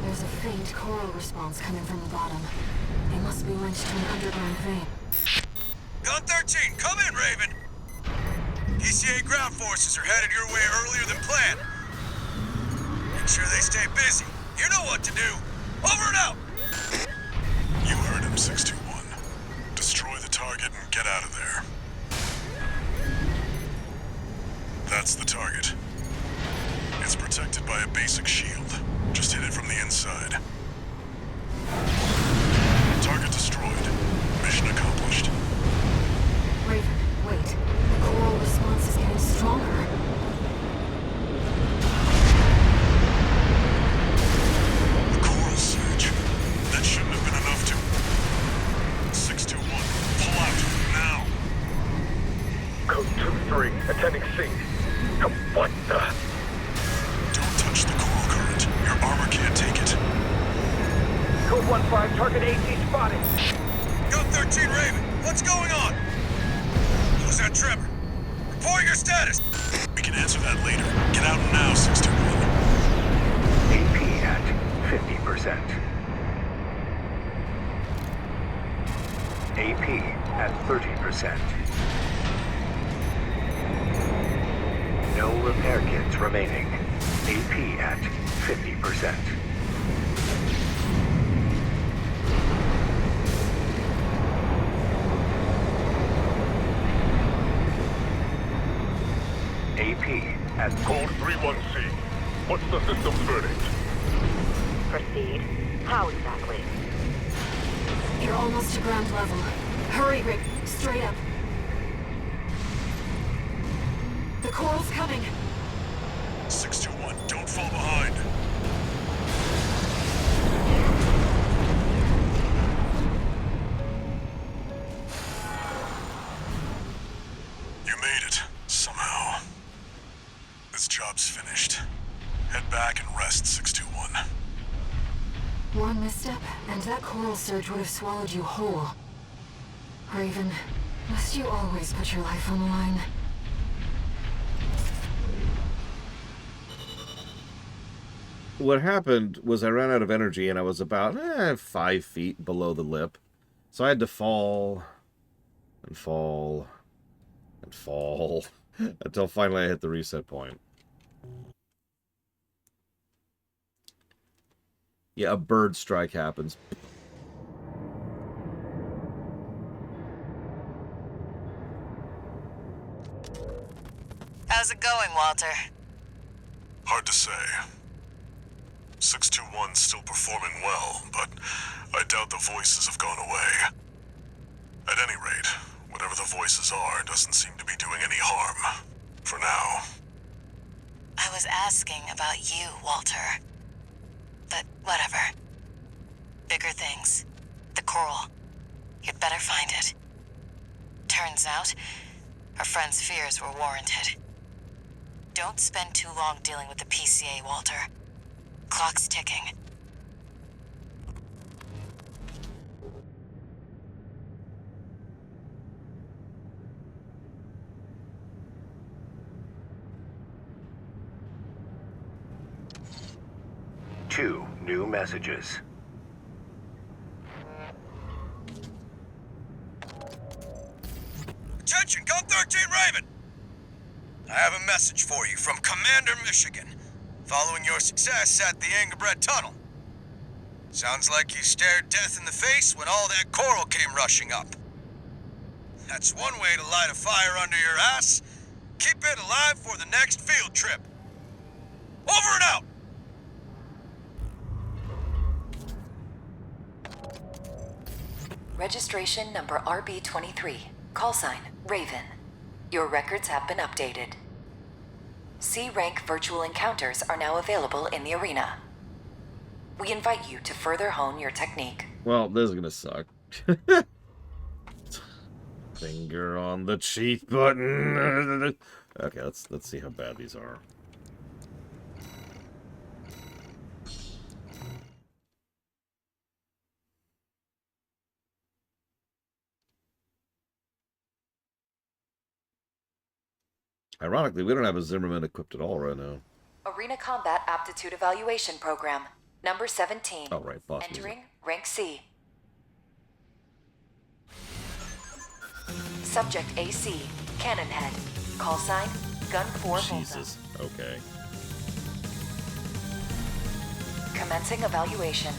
There's a faint coral response coming from the bottom. They must be linked to an underground vein. Gun 13, come in, Raven. PCA ground forces are headed your way earlier than planned. Make sure they stay busy. You know what to do. Over and out! You heard him, 621. Destroy the target and get out of there. That's the target. It's protected by a basic shield. Just hit it from the inside. Target destroyed. Mission accomplished. Raven, wait. The coral response is getting stronger. The coral surge. That shouldn't have been enough to... 621, pull out, now! Code 2-3, attending C. What the? Don't touch the coral current. Your armor can't take it. Code 1-5, target AC spotted. Gun 13, Raven, what's going on? Who's that, Trevor? Report your status. We can answer that later. Get out now, 621. AP at 50%. AP at 30%. No repair kits remaining. AP at 50%. AP at Code 31C. What's the system's verdict? Proceed. How exactly? You're almost to ground level. Hurry, Rick. Straight up. The coral's coming. 621, don't fall behind. You made it, somehow. This job's finished. Head back and rest, 621. One misstep, and that coral surge would have swallowed you whole. Raven, must you always put your life on the line? What happened was I ran out of energy and I was about 5 feet below the lip. So I had to fall and fall and fall until finally I hit the reset point. Yeah, a bird strike happens. How's it going, Walter? Hard to say. 621's still performing well, but I doubt the voices have gone away. At any rate, whatever the voices are doesn't seem to be doing any harm. For now. I was asking about you, Walter. But whatever. Bigger things. The coral. You'd better find it. Turns out, our friend's fears were warranted. Don't spend too long dealing with the PCA, Walter. Clock's ticking. Two new messages. Attention, Gun 13 Raven! I have a message for you from Commander Michigan, following your success at the Angerbred Tunnel. Sounds like you stared death in the face when all that coral came rushing up. That's one way to light a fire under your ass. Keep it alive for the next field trip. Over and out! Registration number RB23. Call sign, Raven. Your records have been updated. C-rank virtual encounters are now available in the arena. We invite you to further hone your technique. Well, this is gonna suck. Finger on the cheat button. Okay, let's see how bad these are. Ironically, we don't have a Zimmerman equipped at all right now. Arena Combat Aptitude Evaluation Program, number 17. Oh, right, boss Entering music. rank C. Subject AC, Cannon Head. Call sign, Gun 4 Volta. Jesus, okay. Commencing evaluation.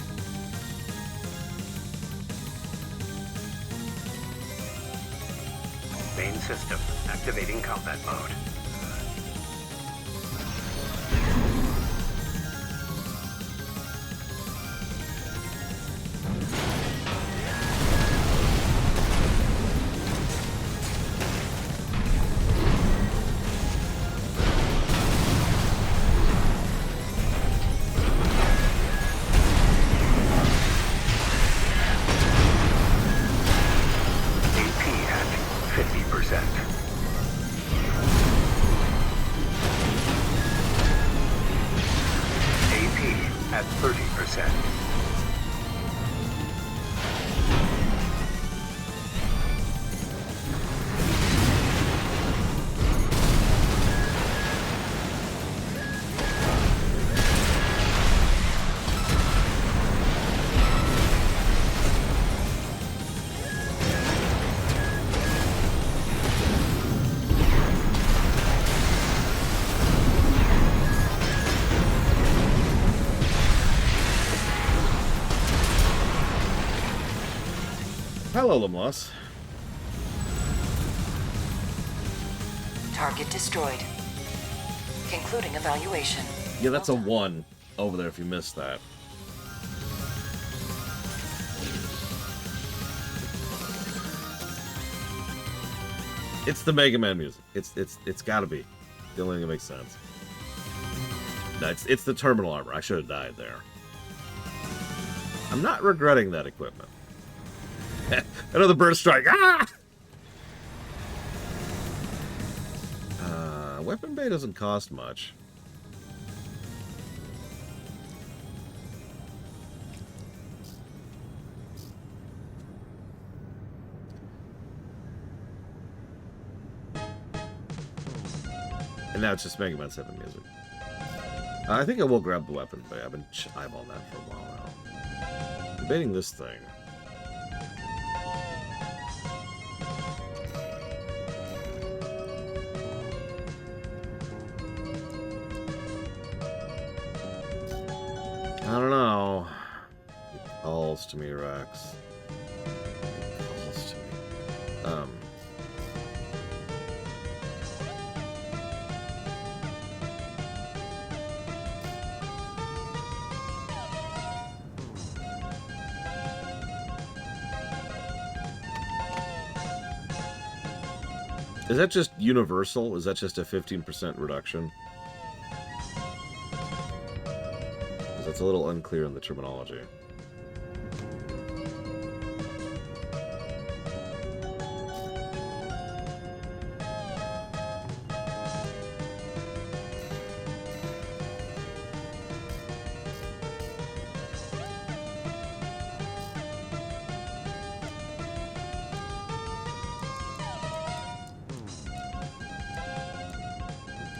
Main system activating combat mode. At 30%. Hello, Lamlas. Target destroyed. Concluding evaluation. Yeah, that's a 1 over there if you missed that. It's the Mega Man music. It's gotta be. The only thing that makes sense. No, it's the terminal armor. I should have died there. I'm not regretting that equipment. Another burst strike. Ah! Weapon bay doesn't cost much. And now it's just Mega Man 7 music. I think I will grab the weapon bay. I've been eyeballing that for a while now. Debating this thing. I don't know. It calls to me, Rex. It calls to me. Is that just universal? Is that just a 15% reduction? Because that's a little unclear in the terminology.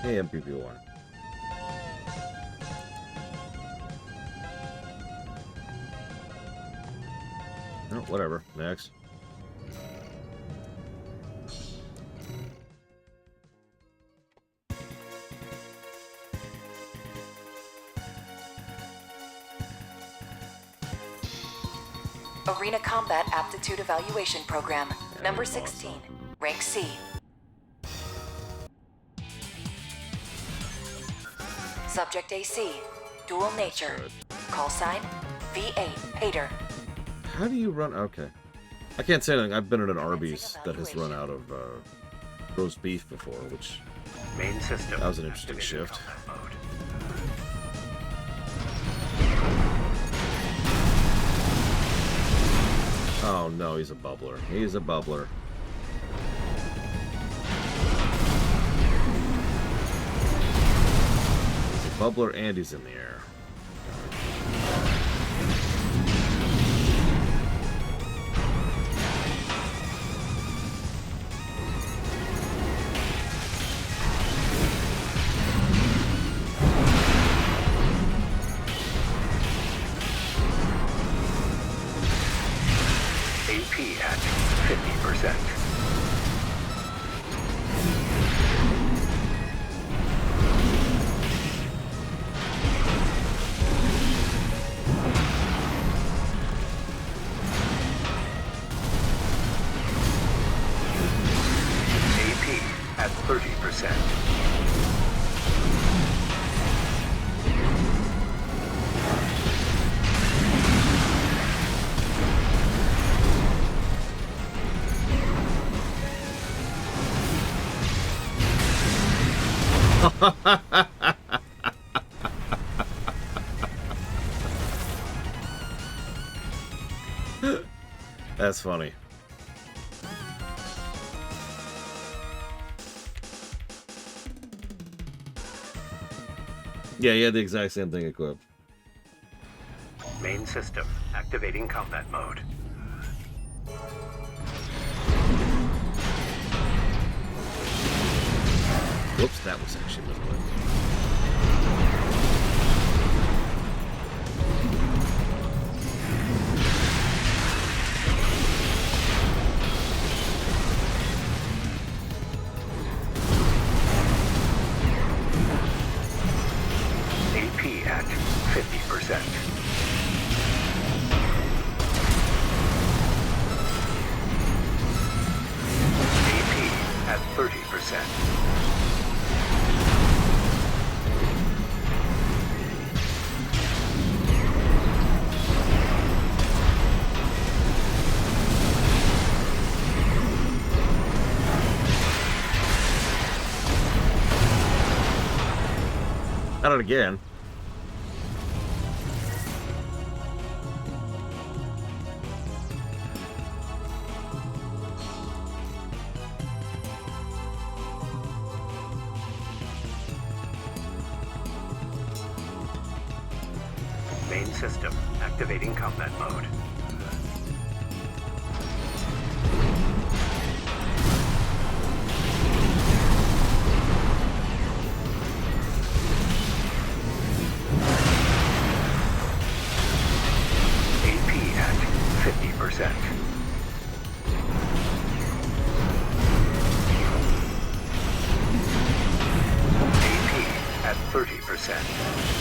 Hey, MPP1. Oh, whatever. Next. Arena Combat Aptitude Evaluation Program, number 16, rank C. Subject AC, dual nature. Call sign, V8, Hater. How do you run? Okay. I can't say anything. I've been at an Arby's that has run out of roast beef before, which Main system. that was an interesting shift. Oh no, he's a bubbler. He's a bubbler. He's a bubbler and he's in the air. AP at 50%. AP at 30%. That's funny. Yeah, he had the exact same thing equipped. Main system activating combat mode. Whoops, that was actually middle. AP at 50%. AP at 30%. At it again. Main system activating combat mode. AP at 50%. AP at 30%.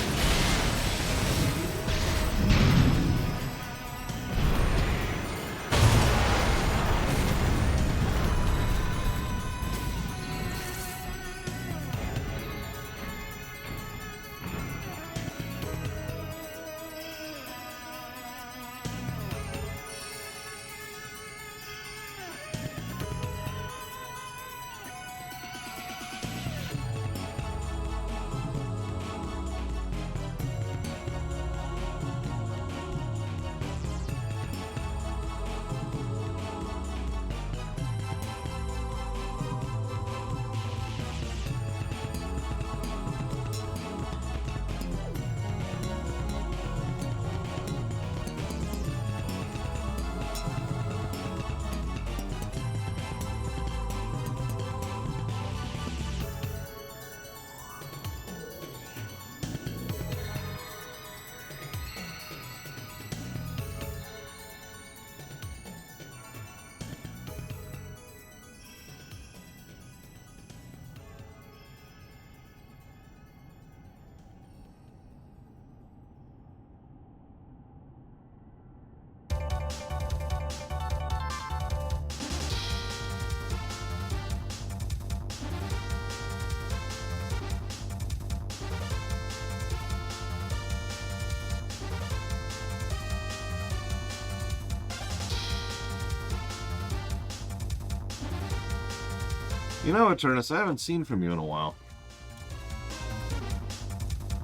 You know, Eternus, I haven't seen from you in a while.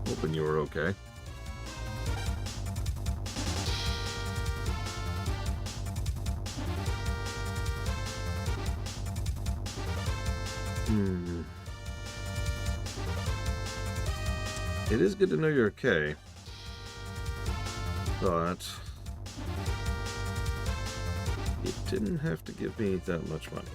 Hoping you were okay. It is good to know you're okay. But you didn't have to give me that much money.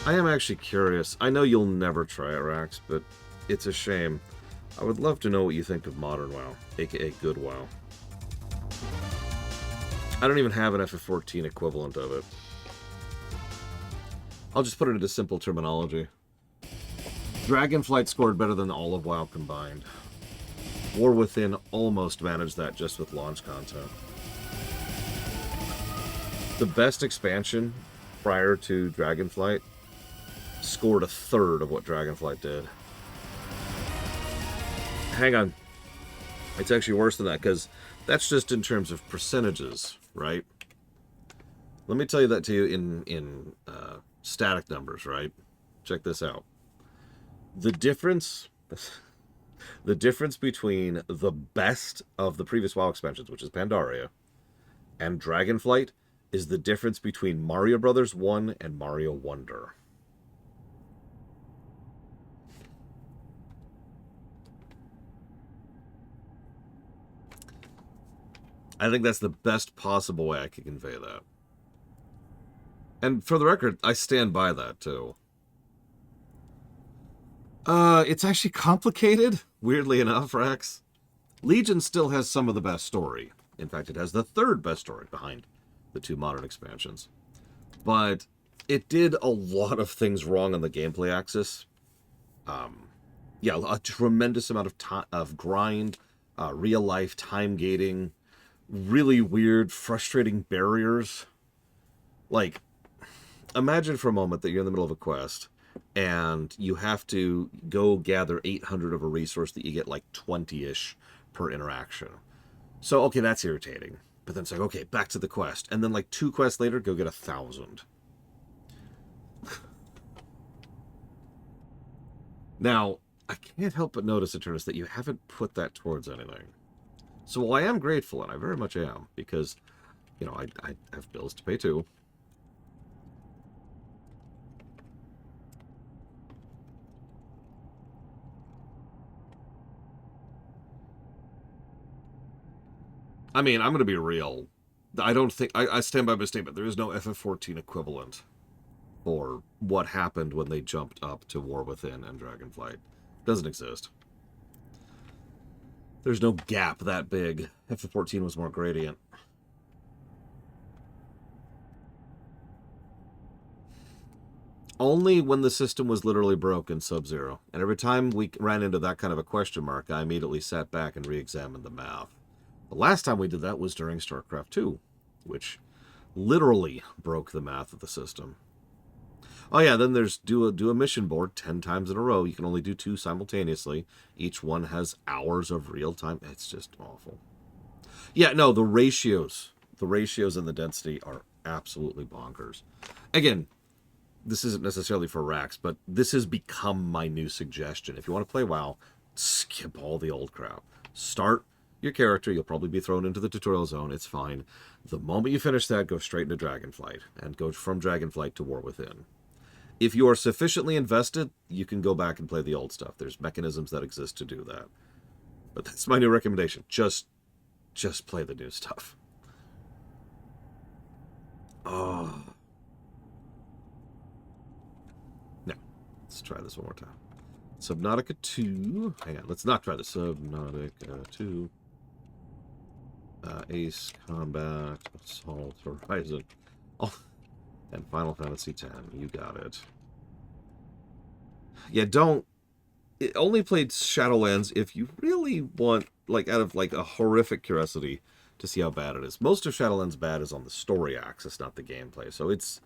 I am actually curious. I know you'll never try it, Rax, but it's a shame. I would love to know what you think of Modern WoW, aka Good WoW. I don't even have an FF14 equivalent of it. I'll just put it into simple terminology. Dragonflight scored better than all of WoW combined. War Within almost managed that just with launch content. The best expansion prior to Dragonflight scored a third of what Dragonflight did. Hang on. It's actually worse than that, because that's just in terms of percentages, right? Let me tell you that to you in static numbers, right? Check this out. The difference between the best of the previous WoW expansions, which is Pandaria, and Dragonflight, is the difference between Mario Brothers 1 and Mario Wonder. I think that's the best possible way I could convey that. And for the record, I stand by that, too. It's actually complicated, weirdly enough, Rax. Legion still has some of the best story. In fact, it has the third best story behind the two modern expansions. But it did a lot of things wrong on the gameplay axis. Yeah, a tremendous amount of grind, real-life time gating, really weird, frustrating barriers. Like, imagine for a moment that you're in the middle of a quest, and you have to go gather 800 of a resource that you get like 20-ish per interaction. So, okay, that's irritating. But then it's like, okay, back to the quest. And then like 2 quests later, go get 1,000. Now, I can't help but notice, Eternus, that you haven't put that towards anything. So while I am grateful, and I very much am, because, you know, I have bills to pay too. I mean, I'm going to be real. I don't think... I stand by my statement. There is no FF14 equivalent for what happened when they jumped up to War Within and Dragonflight. Doesn't exist. There's no gap that big. FF14 was more gradient. Only when the system was literally broken, Sub-Zero. And every time we ran into that kind of a question mark, I immediately sat back and re-examined the math. The last time we did that was during StarCraft 2, which literally broke the math of the system. Oh yeah, then there's do a mission board 10 times in a row. You can only do 2 simultaneously. Each one has hours of real time. It's just awful. Yeah, no, the ratios and the density are absolutely bonkers. Again, this isn't necessarily for Rax, but this has become my new suggestion. If you want to play WoW, skip all the old crap. Start your character. You'll probably be thrown into the tutorial zone. It's fine. The moment you finish that, go straight into Dragonflight, and go from Dragonflight to War Within. If you are sufficiently invested, you can go back and play the old stuff. There's mechanisms that exist to do that. But that's my new recommendation. Just play the new stuff. Oh. Now, let's try this one more time. Subnautica 2. Hang on, let's not try the Subnautica 2. Ace Combat, Assault Horizon. Oh. And Final Fantasy X. You got it. Yeah, only play Shadowlands if you really want, like, out of, like, a horrific curiosity to see how bad it is. Most of Shadowlands' bad is on the story axis, not the gameplay. So it's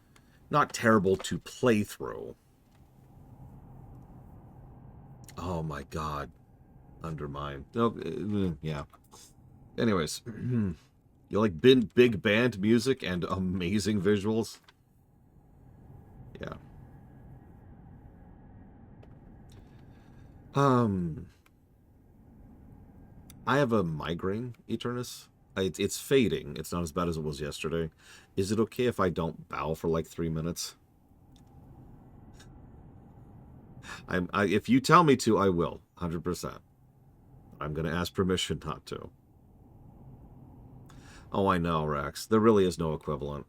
Not terrible to play through. Oh my god. Undermine. No, yeah. Anyways. You like big band music and amazing visuals? Yeah. I have a migraine, Eternus. It's fading. It's not as bad as it was yesterday. Is it okay if I don't bow for like 3 minutes? If you tell me to, I will. 100%. I'm going to ask permission not to. Oh, I know, Rax. There really is no equivalent.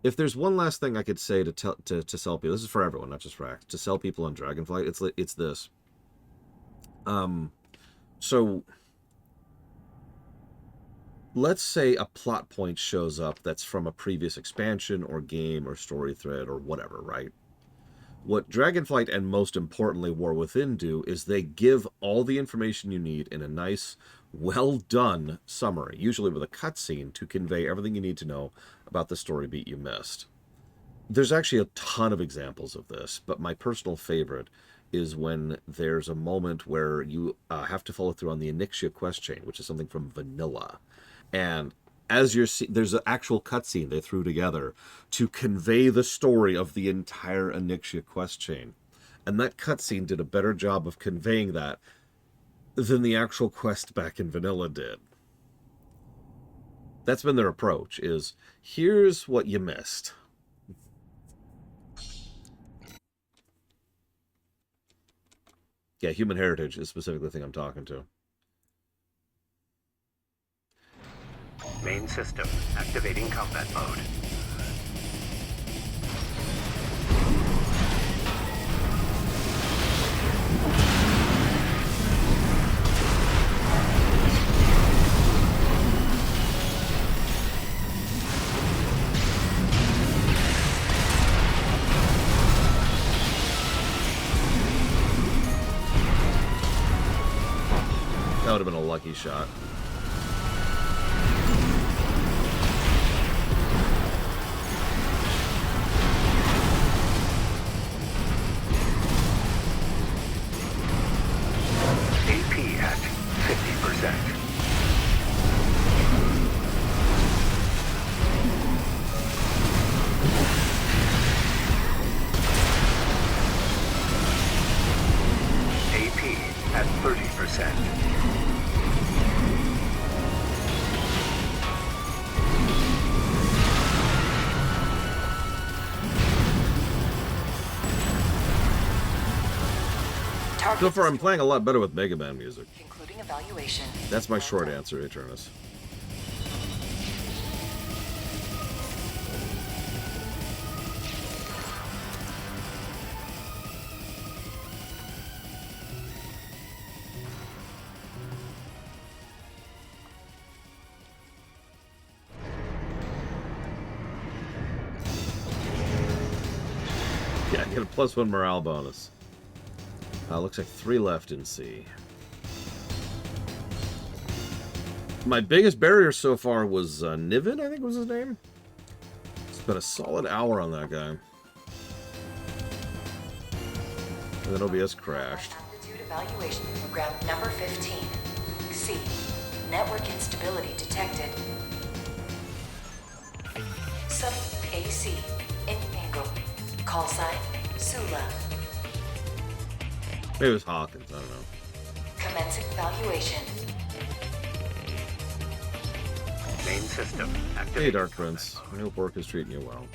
If there's one last thing I could say to sell people, this is for everyone, not just Rax, to sell people on Dragonflight, it's this. So let's say a plot point shows up that's from a previous expansion or game or story thread or whatever, right? What Dragonflight and most importantly War Within do is they give all the information you need in a nice, well-done summary, usually with a cutscene to convey everything you need to know about the story beat you missed. There's actually a ton of examples of this, but my personal favorite is when there's a moment where you have to follow through on the Onyxia quest chain, which is something from vanilla. And as you're there's an actual cutscene they threw together to convey the story of the entire Onyxia quest chain. And that cutscene did a better job of conveying that than the actual quest back in vanilla did. That's been their approach, is here's what you missed. Yeah, Human Heritage is specifically the thing I'm talking to. Main system activating combat mode. That would have been a lucky shot. AP at 50%. AP at 30%. So far, I'm playing a lot better with Mega Man music. Concluding evaluation. That's my short answer, Eternus. Yeah, get a +1 morale bonus. Looks like 3 left in C. My biggest barrier so far was Niven, I think was his name. Spent a solid hour on that guy. And then OBS crashed. Altitude evaluation program number 15. C. Network instability detected. Sub AC. In angle. Call sign. Sula. Maybe it was Hawkins, I don't know. Commencing evaluation. Main system activated. Hey, Dark Prince. I hope work is treating you well.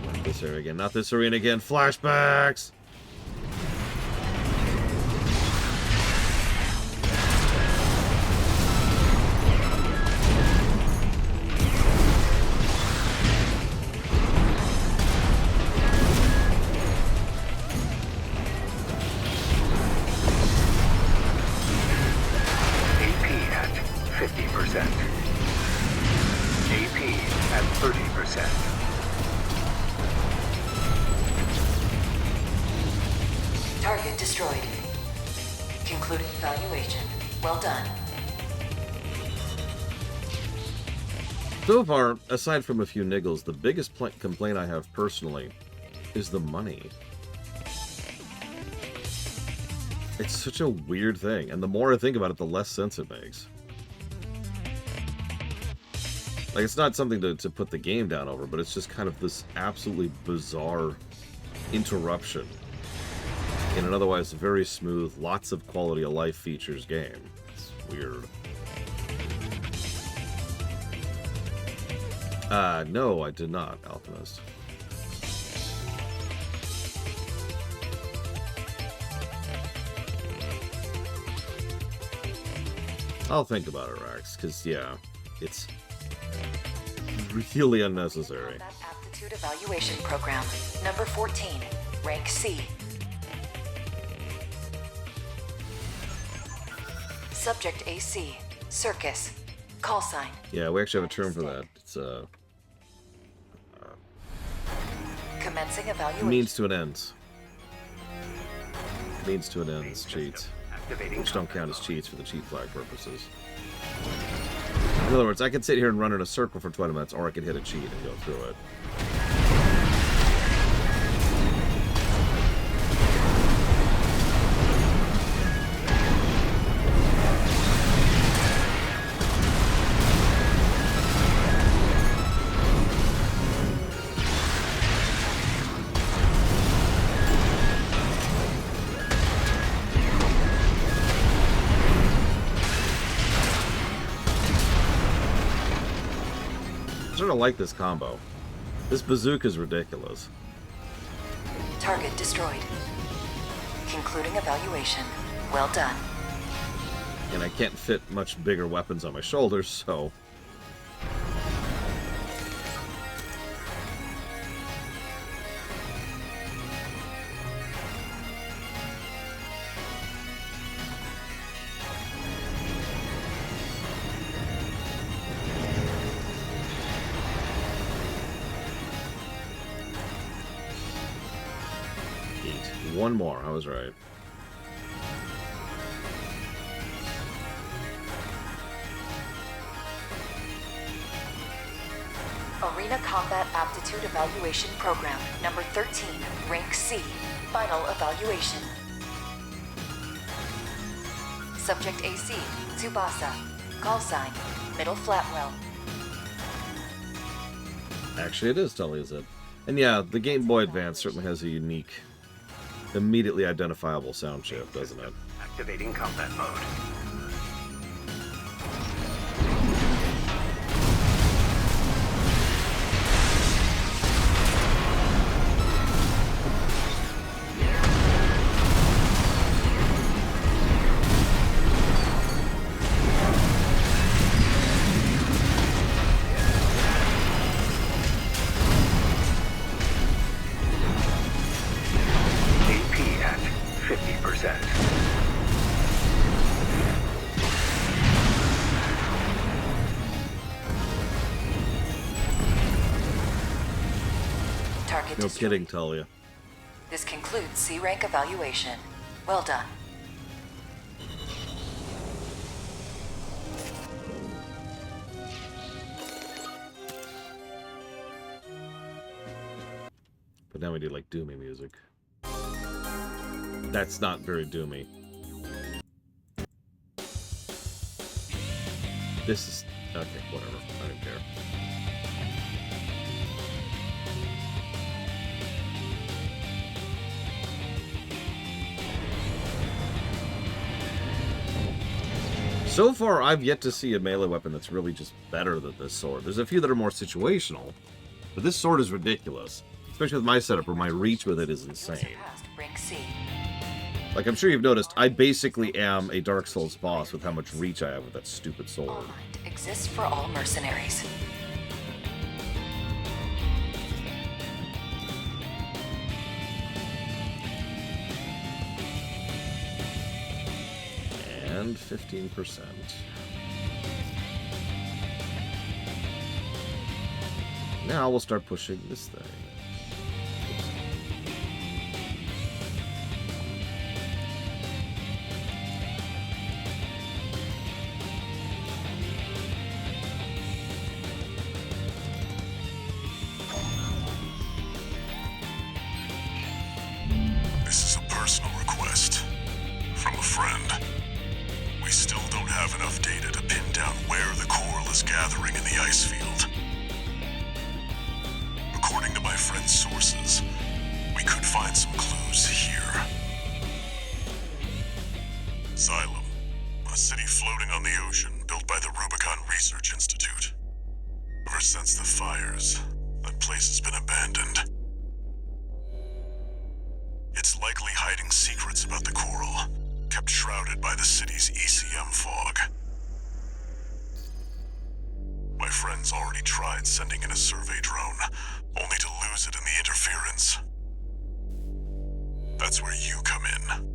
Not this area again. Not this arena again. Flashbacks! Target destroyed. Concluding evaluation. Well done. So far, aside from a few niggles, the biggest complaint I have personally is the money. It's such a weird thing, and the more I think about it, the less sense it makes. Like, it's not something to put the game down over, but it's just kind of this absolutely bizarre interruption in an otherwise very smooth, lots of quality of life features game. It's weird. No, I did not, Alchemist. I'll think about it, Rax, because, yeah, it's really unnecessary. Combat Aptitude Evaluation Program, number 14, rank C. Subject AC, Circus, call sign. Yeah, we actually have a term for that. It's Commencing evaluation. means to an end. Means to an end is cheats, which don't count as cheats for the cheat flag purposes. In other words, I could sit here and run in a circle for 20 minutes, or I could hit a cheat and go through it. I sort of like this combo. This bazooka is ridiculous. Target destroyed. Concluding evaluation. Well done. And I can't fit much bigger weapons on my shoulders, so... One more, I was right. Arena Combat Aptitude Evaluation Program, number 13, rank C, final evaluation. Subject AC, Tsubasa, call sign, Middle Flatwell. Actually, it is Tully, is it? And yeah, the Game Boy Advance certainly has a unique, immediately identifiable sound chip, doesn't it? Activating combat mode. No kidding, Talia. This concludes C rank evaluation. Well done. But now we need like doomy music. That's not very doomy. This is okay, whatever. I don't care. So far, I've yet to see a melee weapon that's really just better than this sword. There's a few that are more situational, but this sword is ridiculous. Especially with my setup, where my reach with it is insane. Like, I'm sure you've noticed, I basically am a Dark Souls boss with how much reach I have with that stupid sword. All Mind exists for all mercenaries. And 15%. Now we'll start pushing this thing. friend. We still don't have enough data to pin down where the coral is gathering in the ice field. According to my friend's sources, we could find some clues here. Xylem, a city floating on the ocean built by the Rubicon Research Institute. Ever since the fires, that place has been abandoned. It's likely hiding secrets about the coral, kept shrouded by the city's ECM fog. My friend's already tried sending in a survey drone, only to lose it in the interference. That's where you come in.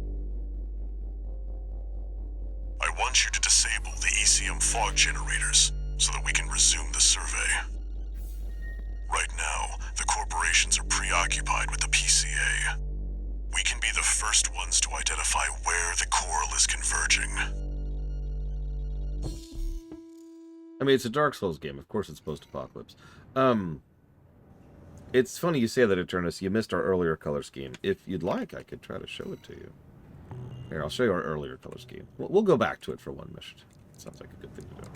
I want you to disable the ECM fog generators so that we can resume the survey. Right now, the corporations are preoccupied with the PCA. We can be the first ones to identify where the coral is converging. I mean, it's a Dark Souls game. Of course it's post-apocalypse. It's funny you say that, Eternus. You missed our earlier color scheme. If you'd like, I could try to show it to you. Here, I'll show you our earlier color scheme. We'll go back to it for one mission. Sounds like a good thing to do.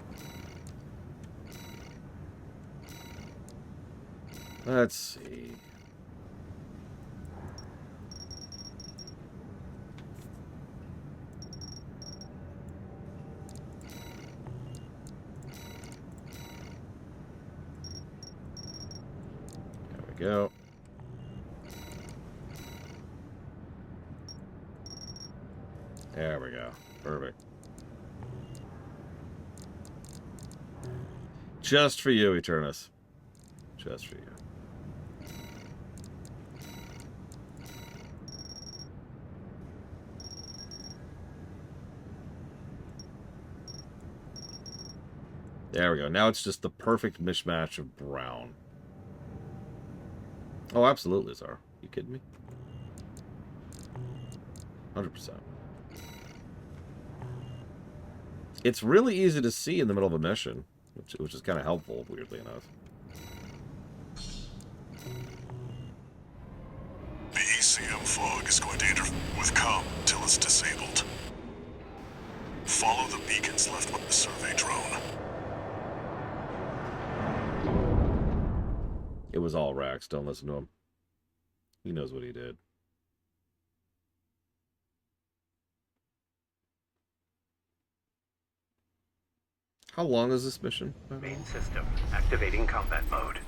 Let's see. There we go. There we go. Perfect. Just for you, Eternus. Just for you. There we go. Now it's just the perfect mishmash of brown. Oh, absolutely, Zara. You kidding me? 100%. It's really easy to see in the middle of a mission, which is kind of helpful, weirdly enough. The ECM fog is going to interfere with comm until it's disabled. Follow the beacons left by the survey drone. It was all Rax. Don't listen to him. He knows what he did. How long is this mission? Main system activating combat mode.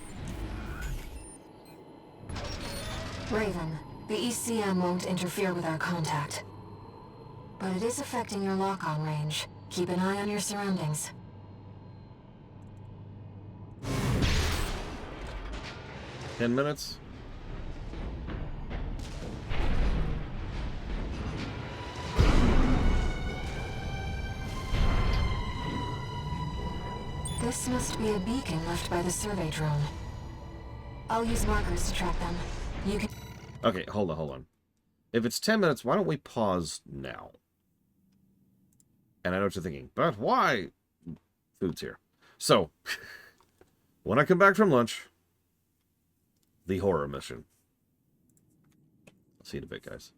Raven, the ECM won't interfere with our contact. But it is affecting your lock-on range. Keep an eye on your surroundings. Ten minutes? This must be a beacon left by the survey drone. I'll use markers to track them. You can... Okay, hold on. If it's 10 minutes, why don't we pause now? And I know what you're thinking, but why? Food's here. So, when I come back from lunch, the horror mission. I'll see you in a bit, guys.